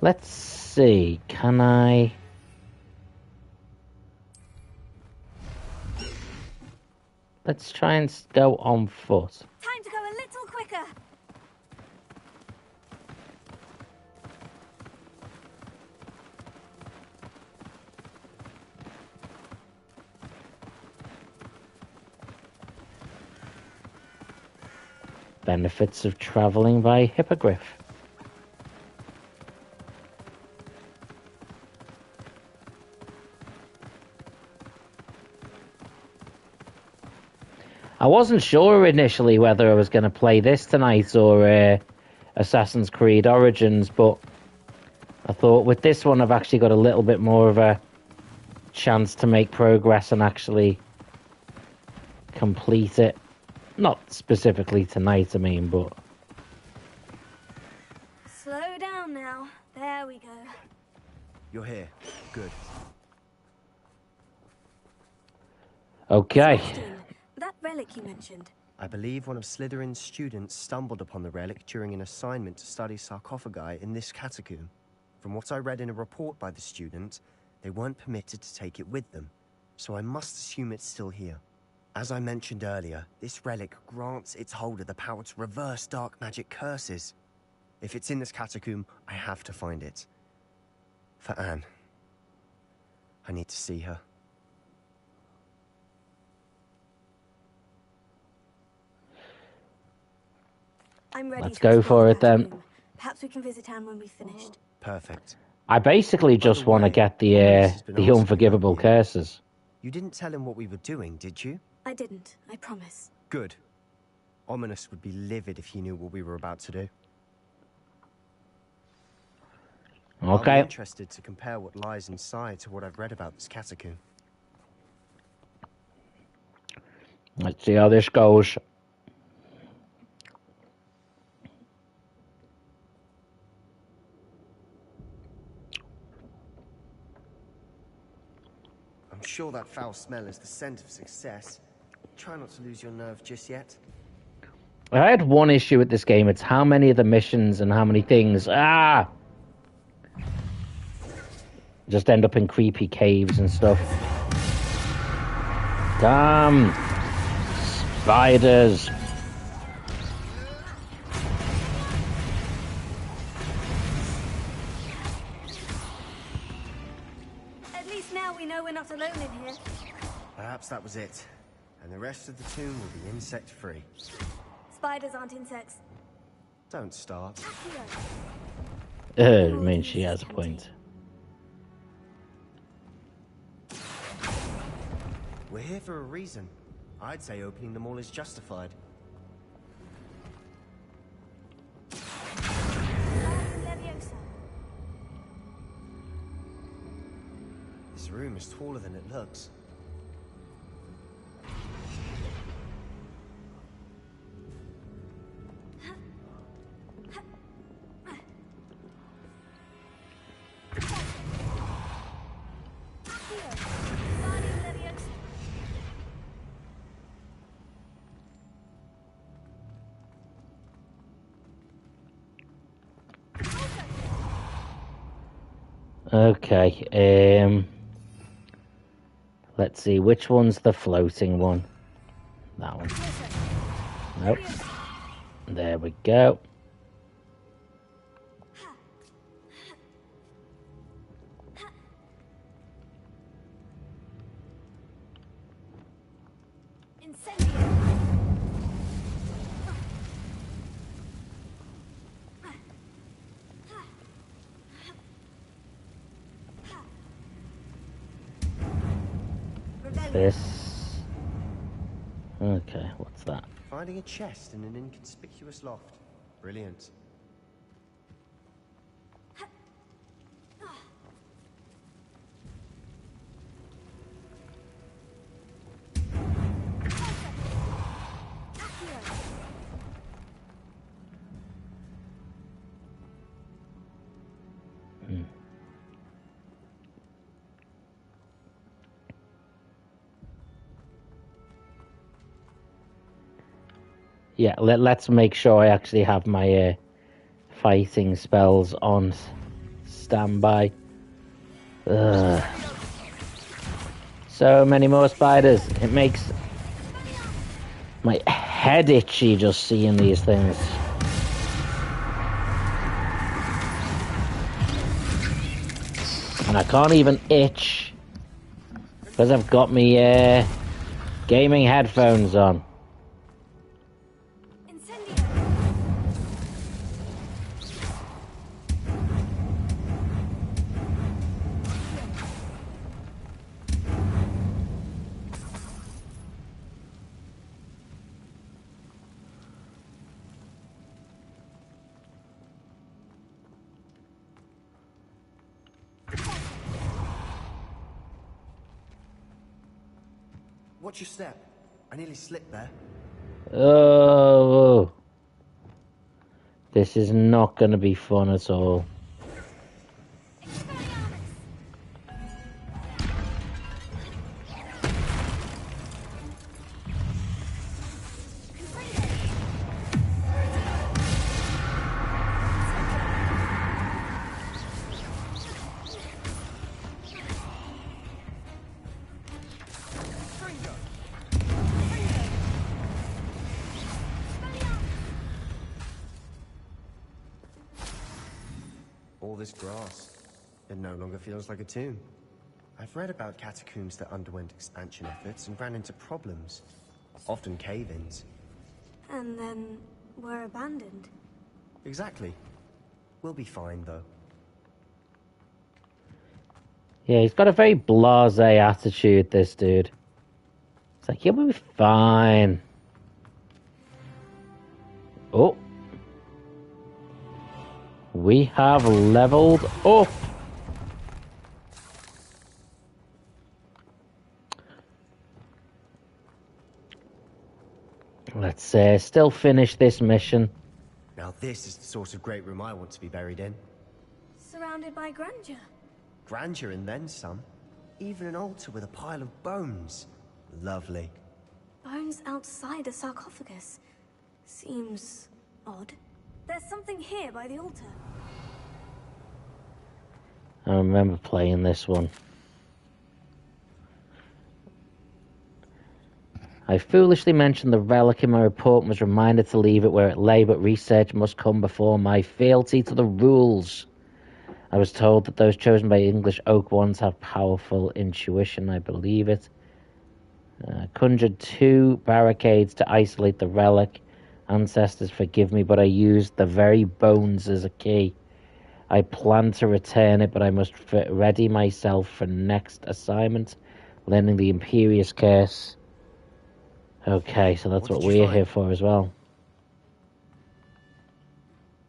Let's see, can I... Let's try and go on foot. Time to go a little quicker. Benefits of travelling by hippogriff. I wasn't sure initially whether I was going to play this tonight or Assassin's Creed Origins, but I thought with this one I've actually got a little bit more of a chance to make progress and actually complete it. Not specifically tonight, I mean, but... Slow down now. There we go. You're here. Good. Okay. That relic you mentioned. I believe one of Slytherin's students stumbled upon the relic during an assignment to study sarcophagi in this catacomb. From what I read in a report by the student, they weren't permitted to take it with them, so I must assume it's still here. As I mentioned earlier, this relic grants its holder the power to reverse dark magic curses. If it's in this catacomb, I have to find it. For Anne. I need to see her. I'm ready. Let's go for it then. Perhaps we can visit Anne when we've finished. Perfect. I basically just want to get the unforgivable curses. You didn't tell him what we were doing, did you? I didn't. I promise. Good. Ominous would be livid if he knew what we were about to do. Okay. I'll be interested to compare what lies inside to what I've read about this catacomb. Let's see how this goes. I'm sure that foul smell is the scent of success. Try not to lose your nerve just yet. I had one issue with this game. It's how many of the missions and how many things just end up in creepy caves and stuff. Damn spiders. At least now we know we're not alone in here. Perhaps that was it. And the rest of the tomb will be insect-free. Spiders aren't insects. Don't start. I mean, she has a point. We're here for a reason. I'd say opening them all is justified. This room is taller than it looks. Okay, let's see, which one's the floating one? That one. Nope. There we go. this. Okay, what's that? Finding a chest in an inconspicuous loft. Brilliant. Yeah, let's make sure I actually have my fighting spells on standby. Ugh. So many more spiders. It makes my head itchy just seeing these things. And I can't even itch because I've got my gaming headphones on. Watch your step. I nearly slipped there. Oh, this is not going to be fun at all. All this grass. It no longer feels like a tomb. I've read about catacombs that underwent expansion efforts and ran into problems. Often cave-ins. And then were abandoned. Exactly. We'll be fine, though. Yeah, he's got a very blasé attitude, this dude. It's like, you'll be fine. Oh. We have leveled up. Let's still finish this mission. Now this is the sort of great room I want to be buried in. Surrounded by grandeur. Grandeur and then some. Even an altar with a pile of bones. Lovely. Bones outside a sarcophagus. Seems odd. There's something here by the altar. I remember playing this one. I foolishly mentioned the relic in my report and was reminded to leave it where it lay, but research must come before my fealty to the rules. I was told that those chosen by English oak ones have powerful intuition. I believe it. Conjured 2 barricades to isolate the relic. Ancestors, forgive me, but I used the very bones as a key. I plan to return it, but I must ready myself for next assignment, learning the Imperious Curse. Okay, so that's what we're here for as well.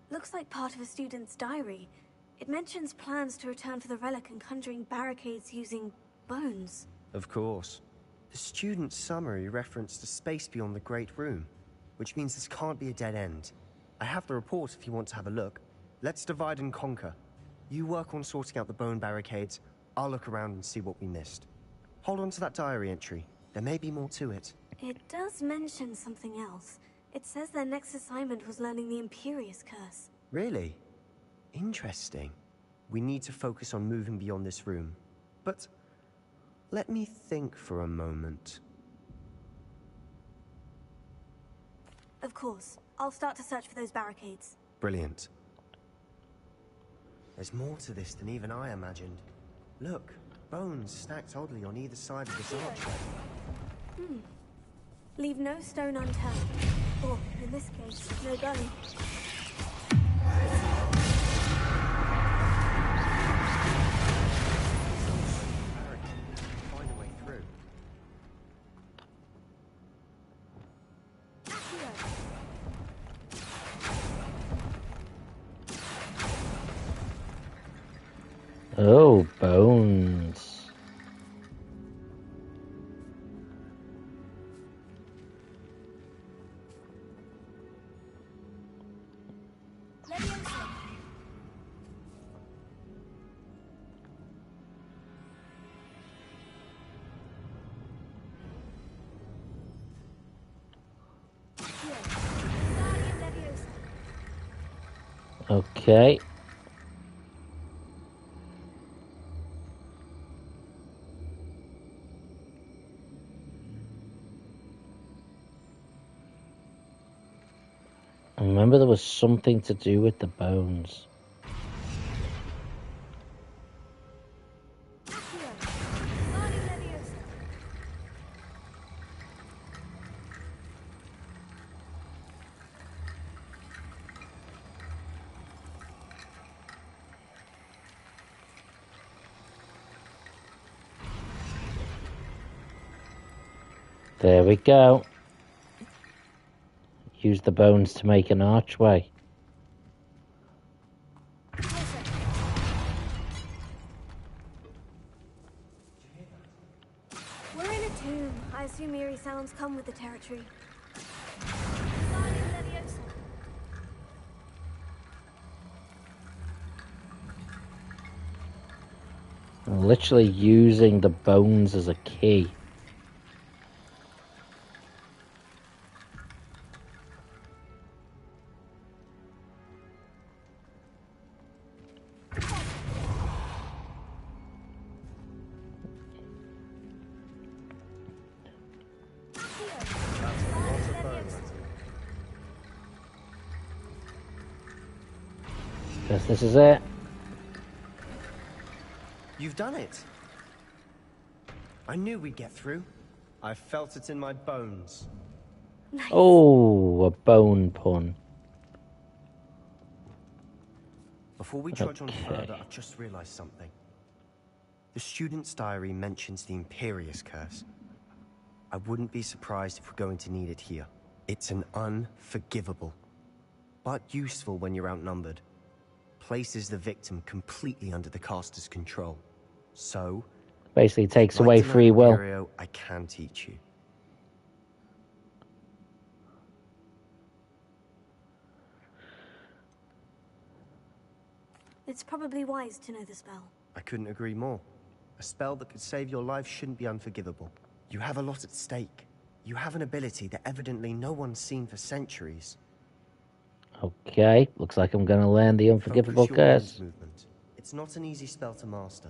Looks like part of a student's diary. It mentions plans to return for the relic and conjuring barricades using bones. Of course. The student's summary referenced a space beyond the Great Room, which means this can't be a dead end. I have the report if you want to have a look. Let's divide and conquer. You work on sorting out the bone barricades. I'll look around and see what we missed. Hold on to that diary entry. There may be more to it. It does mention something else. It says their next assignment was learning the Imperious Curse. Really? Interesting. We need to focus on moving beyond this room. But let me think for a moment. Of course. I'll start to search for those barricades. Brilliant. There's more to this than even I imagined. Look, bones stacked oddly on either side of this archway. Leave no stone unturned. Or, in this case, no bone. Find a way through. Oh, bones. Okay. I remember there was something to do with the bones. There we go. Use the bones to make an archway. We're in a tomb. I assume eerie sounds come with the territory. I'm literally using the bones as a key. Guess this is it. You've done it. I knew we'd get through. I felt it in my bones. Nice. Oh, a bone pun. Before we trudge on further, I've just realized something. The student's diary mentions the Imperious Curse. I wouldn't be surprised if we're going to need it here. It's an unforgivable, but useful when you're outnumbered. Places the victim completely under the caster's control. So, basically takes away free will. Imperio, I can teach you. It's probably wise to know the spell. I couldn't agree more. A spell that could save your life shouldn't be unforgivable. You have a lot at stake. You have an ability that evidently no one's seen for centuries. Okay, looks like I'm going to learn the unforgivable Focus your curse. hand movement. It's not an easy spell to master.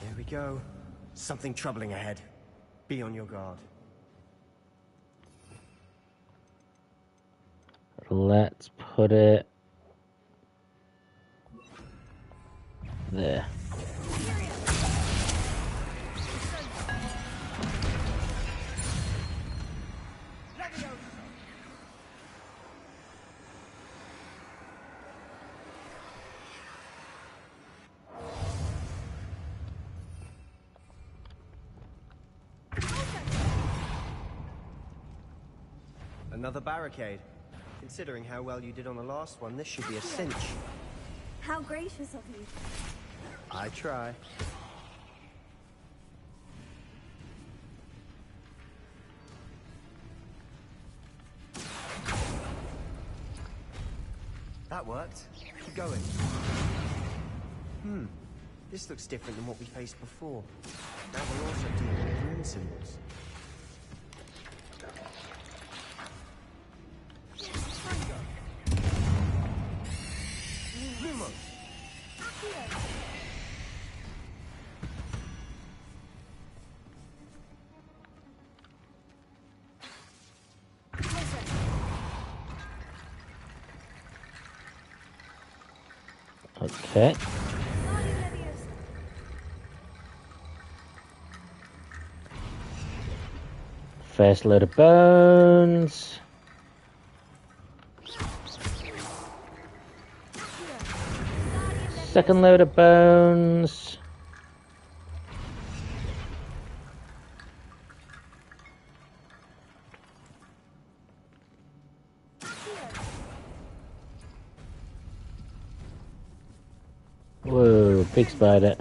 Here we go. Something troubling ahead. Be on your guard. Let's put it there. Another barricade. Considering how well you did on the last one, this should be a cinch. How gracious of you. I try. That worked. Keep going. This looks different than what we faced before. Now we're also dealing with rune symbols. Okay. First load of bones. Second load of bones. Whoa, big spider.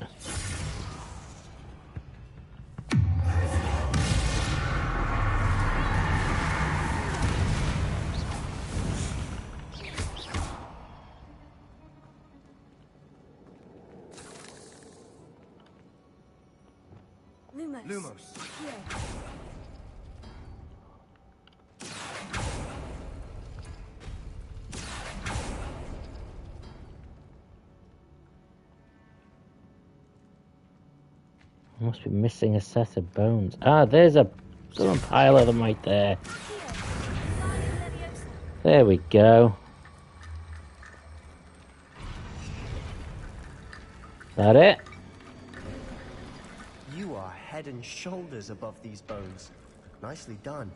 Lumos. Must be missing a set of bones. Ah, there's a pile of them right there. There we go. That it? You are head and shoulders above these bones. Nicely done.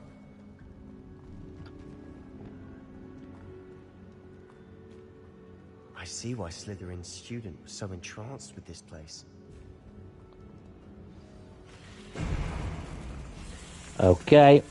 I see why Slytherin's student was so entranced with this place. Okay.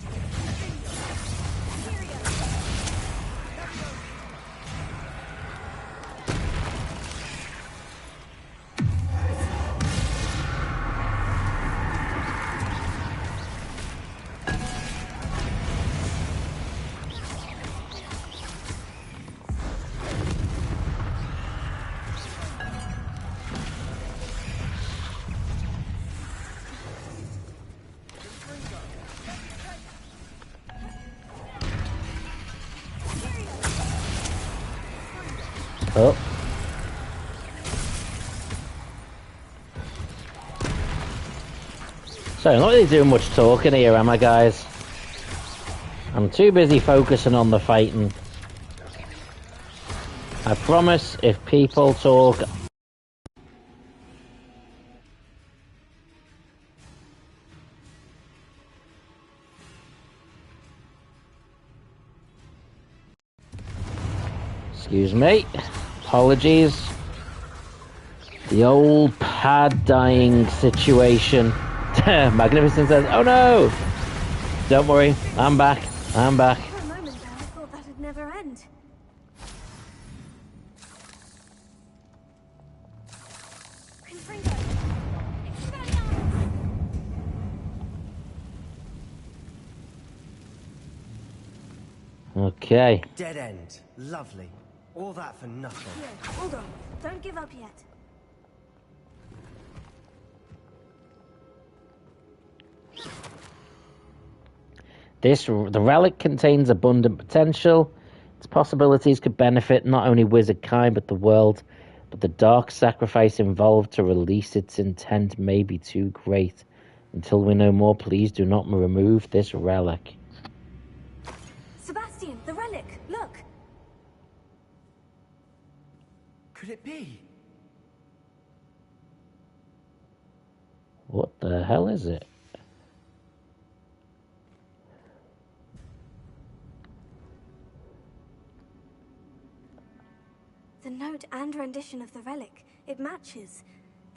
Oh. So, I'm not really doing much talking here, am I, guys? I'm too busy focusing on the fighting. I promise, if people talk... Excuse me. Apologies. The old pad dying situation. Magnificent says, oh no! Don't worry, I'm back. I'm back. For a moment there, I thought that'd never end. Okay. Dead end. Lovely. All that for nothing. Here, hold on. Don't give up yet. The relic contains abundant potential. Its possibilities could benefit not only wizard kind but the world. But the dark sacrifice involved to release its intent may be too great. Until we know more, please do not remove this relic. Sebastian, the relic! Look! Could it be? What the hell is it? The note and rendition of the relic. It matches.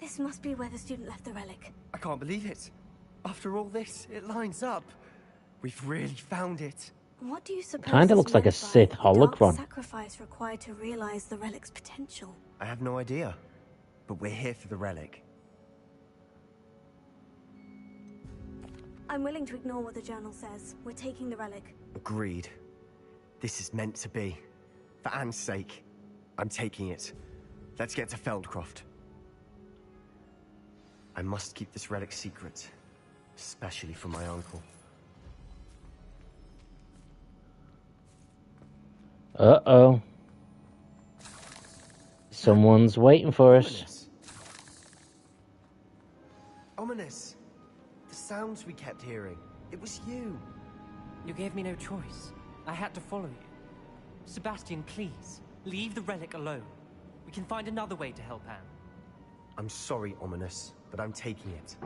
This must be where the student left the relic. I can't believe it. After all this, it lines up. We've really found it. What do you suppose Kinda is looks like a meant by Sith the holocron. dark sacrifice required to realize the relic's potential? I have no idea. But we're here for the relic. I'm willing to ignore what the journal says. We're taking the relic. Agreed. This is meant to be. For Anne's sake, I'm taking it. Let's get to Feldcroft. I must keep this relic secret. Especially from my uncle. Uh-oh. Someone's waiting for us. Ominous. The sounds we kept hearing. It was you. You gave me no choice. I had to follow you. Sebastian, please, leave the relic alone. We can find another way to help Anne. I'm sorry, Ominous, but I'm taking it.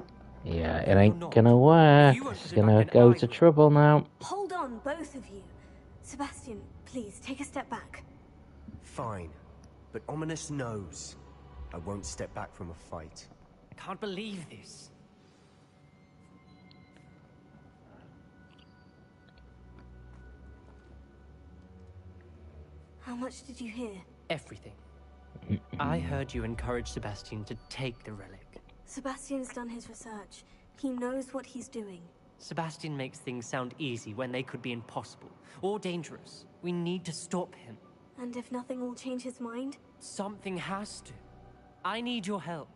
Yeah, it ain't gonna work. It's gonna go to trouble now. Hold on, both of you. Sebastian, please, take a step back. Fine. But Ominous knows. I won't step back from a fight. I can't believe this. How much did you hear? Everything. I heard you encourage Sebastian to take the relic. Sebastian's done his research. He knows what he's doing. Sebastian makes things sound easy when they could be impossible or dangerous. We need to stop him. And if nothing will change his mind? Something has to. I need your help.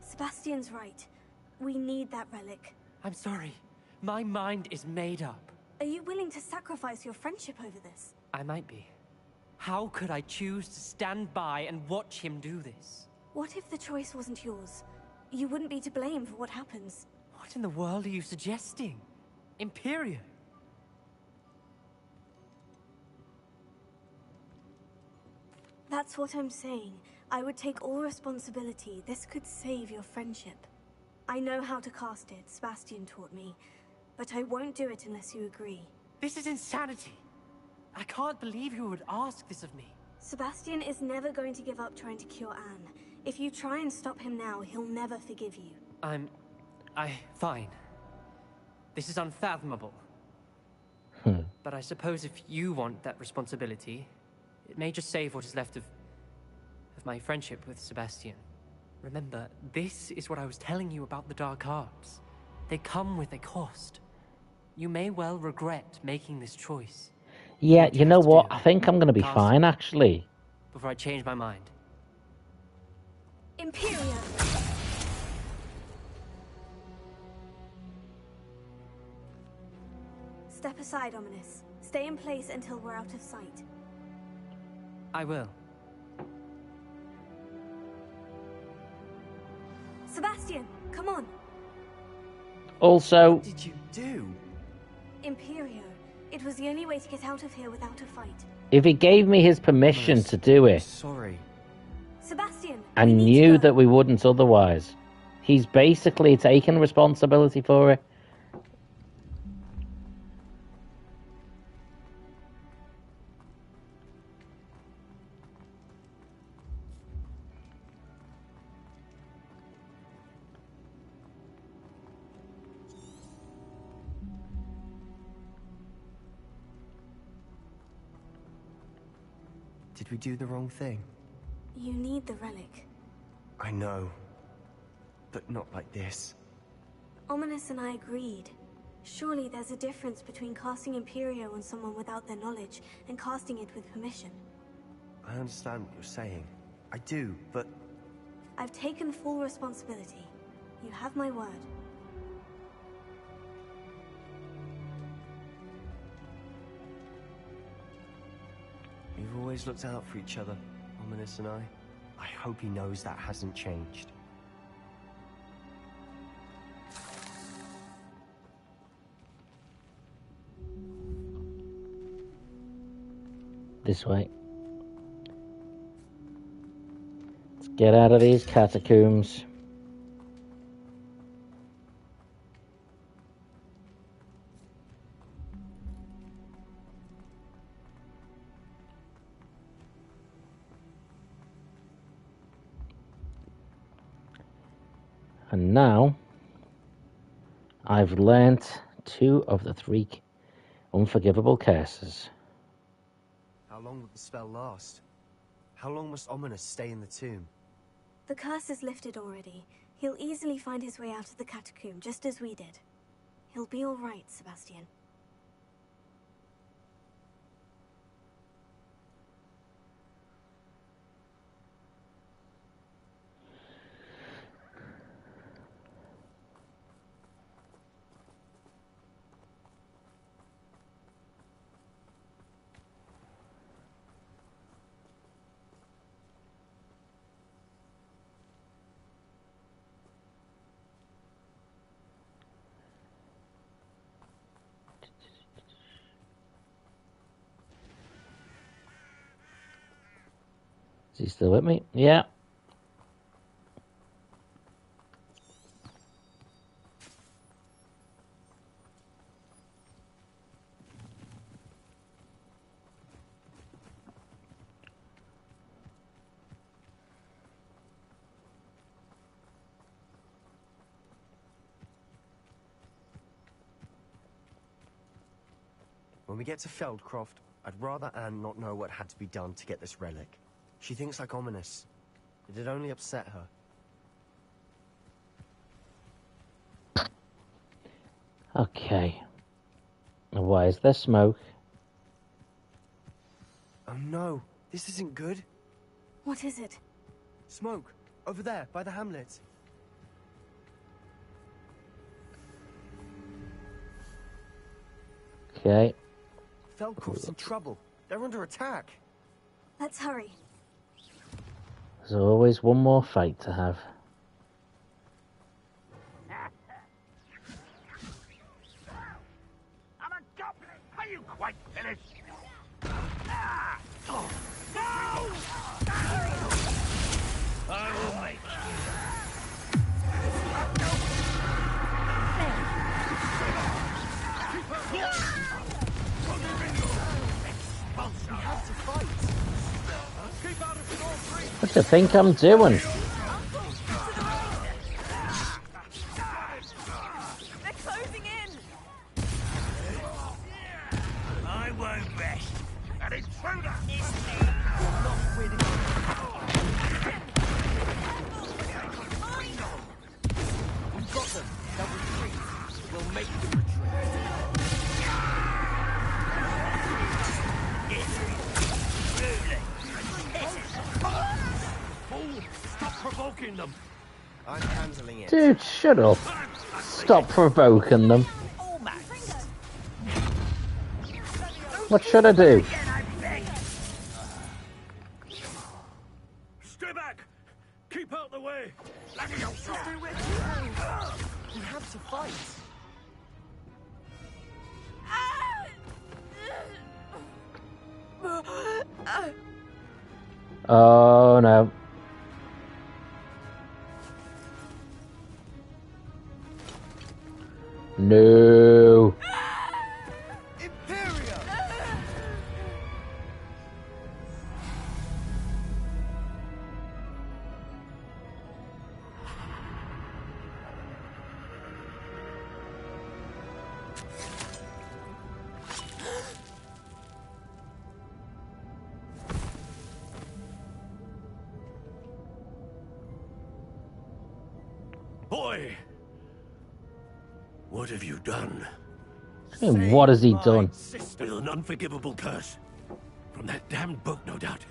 Sebastian's right. We need that relic. I'm sorry. My mind is made up. Are you willing to sacrifice your friendship over this? I might be. How could I choose to stand by and watch him do this? What if the choice wasn't yours? You wouldn't be to blame for what happens. What in the world are you suggesting? Imperio? That's what I'm saying. I would take all responsibility. This could save your friendship. I know how to cast it. Sebastian taught me. But I won't do it unless you agree. This is insanity. I can't believe you would ask this of me. Sebastian is never going to give up trying to cure Anne. If you try and stop him now, he'll never forgive you. Fine. This is unfathomable. But I suppose if you want that responsibility, it may just save what is left of my friendship with Sebastian. Remember, this is what I was telling you about the dark arts. They come with a cost. You may well regret making this choice. Yeah, you know what? I think I'm going to be fine, actually. Before I change my mind. Imperio! Step aside, Ominous. Stay in place until we're out of sight. I will. Sebastian, come on. Also... What did you do? Imperio. It was the only way to get out of here without a fight. If he gave me his permission to do it... Sorry. Sebastian, I knew that we wouldn't otherwise. He's basically taken responsibility for it. Did we do the wrong thing? You need the relic. I know. But not like this. Ominous and I agreed. Surely there's a difference between casting Imperio on someone without their knowledge and casting it with permission. I understand what you're saying. I do, but... I've taken full responsibility. You have my word. We've always looked out for each other, Ominous and I. I hope he knows that hasn't changed. This way. Let's get out of these catacombs. And now, I've learnt 2 of the 3 unforgivable curses. How long will the spell last? How long must Ominous stay in the tomb? The curse is lifted already. He'll easily find his way out of the catacomb, just as we did. He'll be all right, Sebastian. Is he still with me? Yeah. When we get to Feldcroft, I'd rather Anne not know what had to be done to get this relic. She thinks like ominous. It'd only upset her. Okay. Why is there smoke? Oh no, this isn't good. What is it? Smoke, over there, by the hamlet. Okay. Feldcroft's in trouble. They're under attack. Let's hurry. There's always one more fight to have. I'm a goblin! Are you quite finished? Ah! Oh, no! I will make What do you think I'm doing? They're closing in. I won't rest. An intruder! We've got them. They'll retreat. We'll make them retreat. Fool! Stop provoking them! I'm handling it. Dude, shut up. Stop provoking them. What should I do? Stay back! Keep out the way! We have to fight. Oh no. No. Boy! What have you done? I mean, what has he done? With an unforgivable curse. From that damned book, no doubt.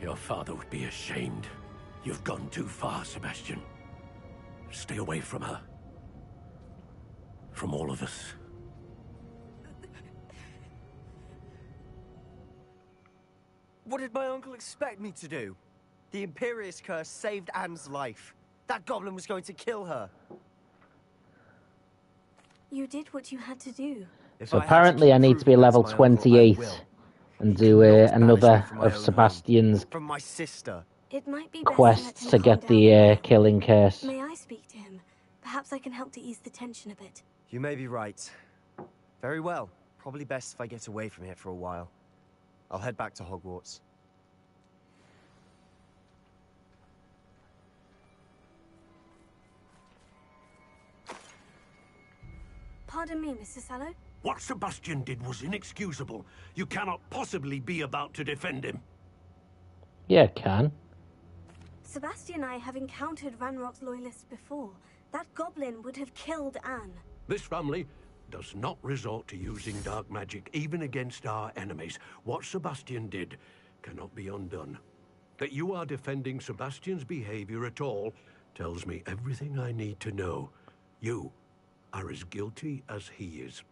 Your father would be ashamed. You've gone too far, Sebastian. Stay away from her. From all of us. What did my uncle expect me to do? The Imperious curse saved Anne's life. That goblin was going to kill her. You did what you had to do. So apparently I need to be level 28 and do another of Sebastian's From my sister. It might be best quests to to get the killing curse. May I speak to him? Perhaps I can help to ease the tension a bit. You may be right. Very well. Probably best if I get away from here for a while. I'll head back to Hogwarts. Pardon me, Mr. Sallow. What Sebastian did was inexcusable. You cannot possibly be about to defend him. Yeah, I can. Sebastian and I have encountered Ranrock's loyalists before. That goblin would have killed Anne. This family does not resort to using dark magic even against our enemies. What Sebastian did cannot be undone. That you are defending Sebastian's behavior at all tells me everything I need to know. You are as guilty as he is.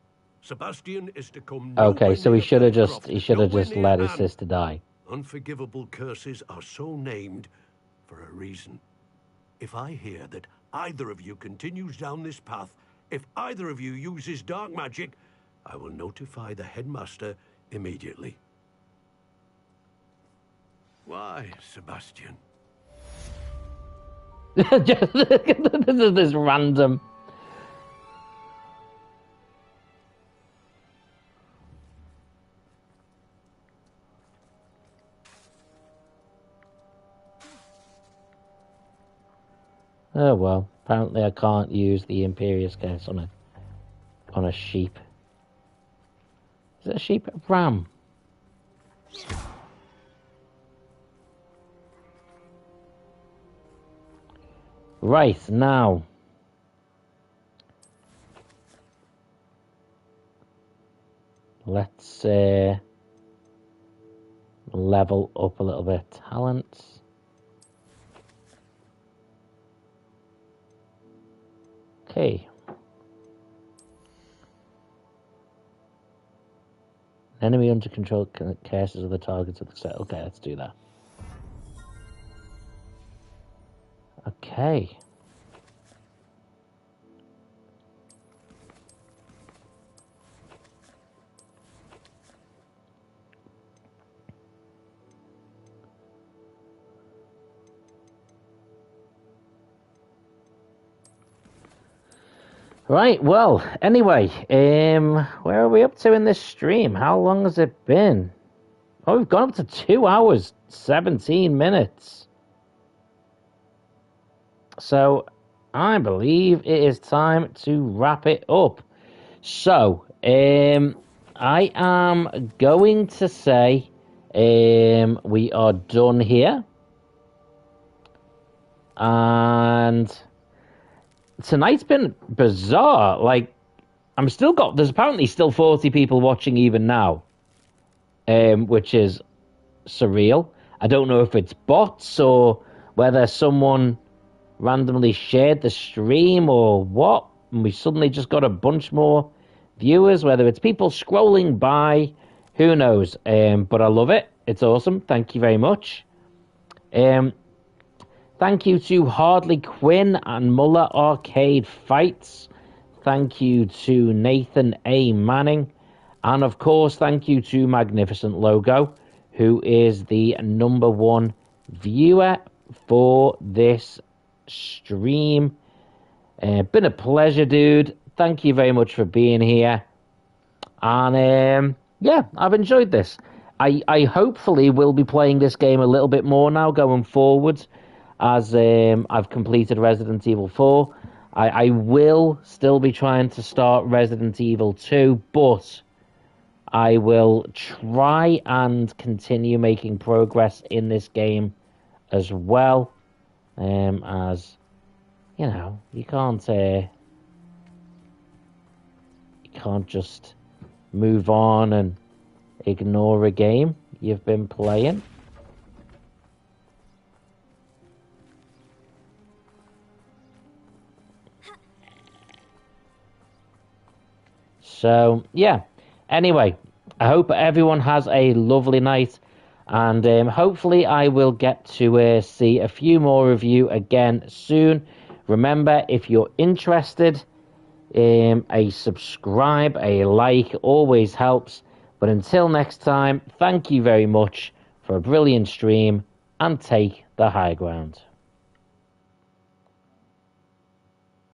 Sebastian is to come. Okay, so he should have just nowhere near let his Anne. sister die. Unforgivable curses are so named for a reason. If I hear that either of you continues down this path, if either of you uses dark magic, I will notify the headmaster immediately. Why, Sebastian? This is this random. Oh well, apparently I can't use the Imperious curse on a sheep. Is it a sheep? Ram. Right, now. Let's level up a little bit. Talents. Okay. Enemy under control curses other targets of the set. Okay, let's do that. Okay. Right, well, anyway, where are we up to in this stream? How long has it been? Oh, we've gone up to 2 hours, 17 minutes. So, I believe it is time to wrap it up. So, I am going to say we are done here. And tonight's been bizarre. Like, there's apparently still 40 people watching even now, which is surreal. I don't know if it's bots or whether someone randomly shared the stream or what, and we suddenly just got a bunch more viewers, whether it's people scrolling by, who knows. But I love it. It's awesome. Thank you very much. Thank you to Hardly Quinn and Muller Arcade Fights. Thank you to Nathan A. Manning. And of course, thank you to Magnificent Logo, who is the #1 viewer for this stream. Been a pleasure, dude. Thank you very much for being here. And yeah, I've enjoyed this. I hopefully will be playing this game a little bit more now going forward, as I've completed Resident Evil 4. I will still be trying to start Resident Evil 2, but I will try and continue making progress in this game as well, as, you know, you can't just move on and ignore a game you've been playing. So, yeah. Anyway, I hope everyone has a lovely night, and hopefully I will get to see a few more of you again soon. Remember, if you're interested, a subscribe, a like always helps. But until next time, thank you very much for a brilliant stream, and take the high ground.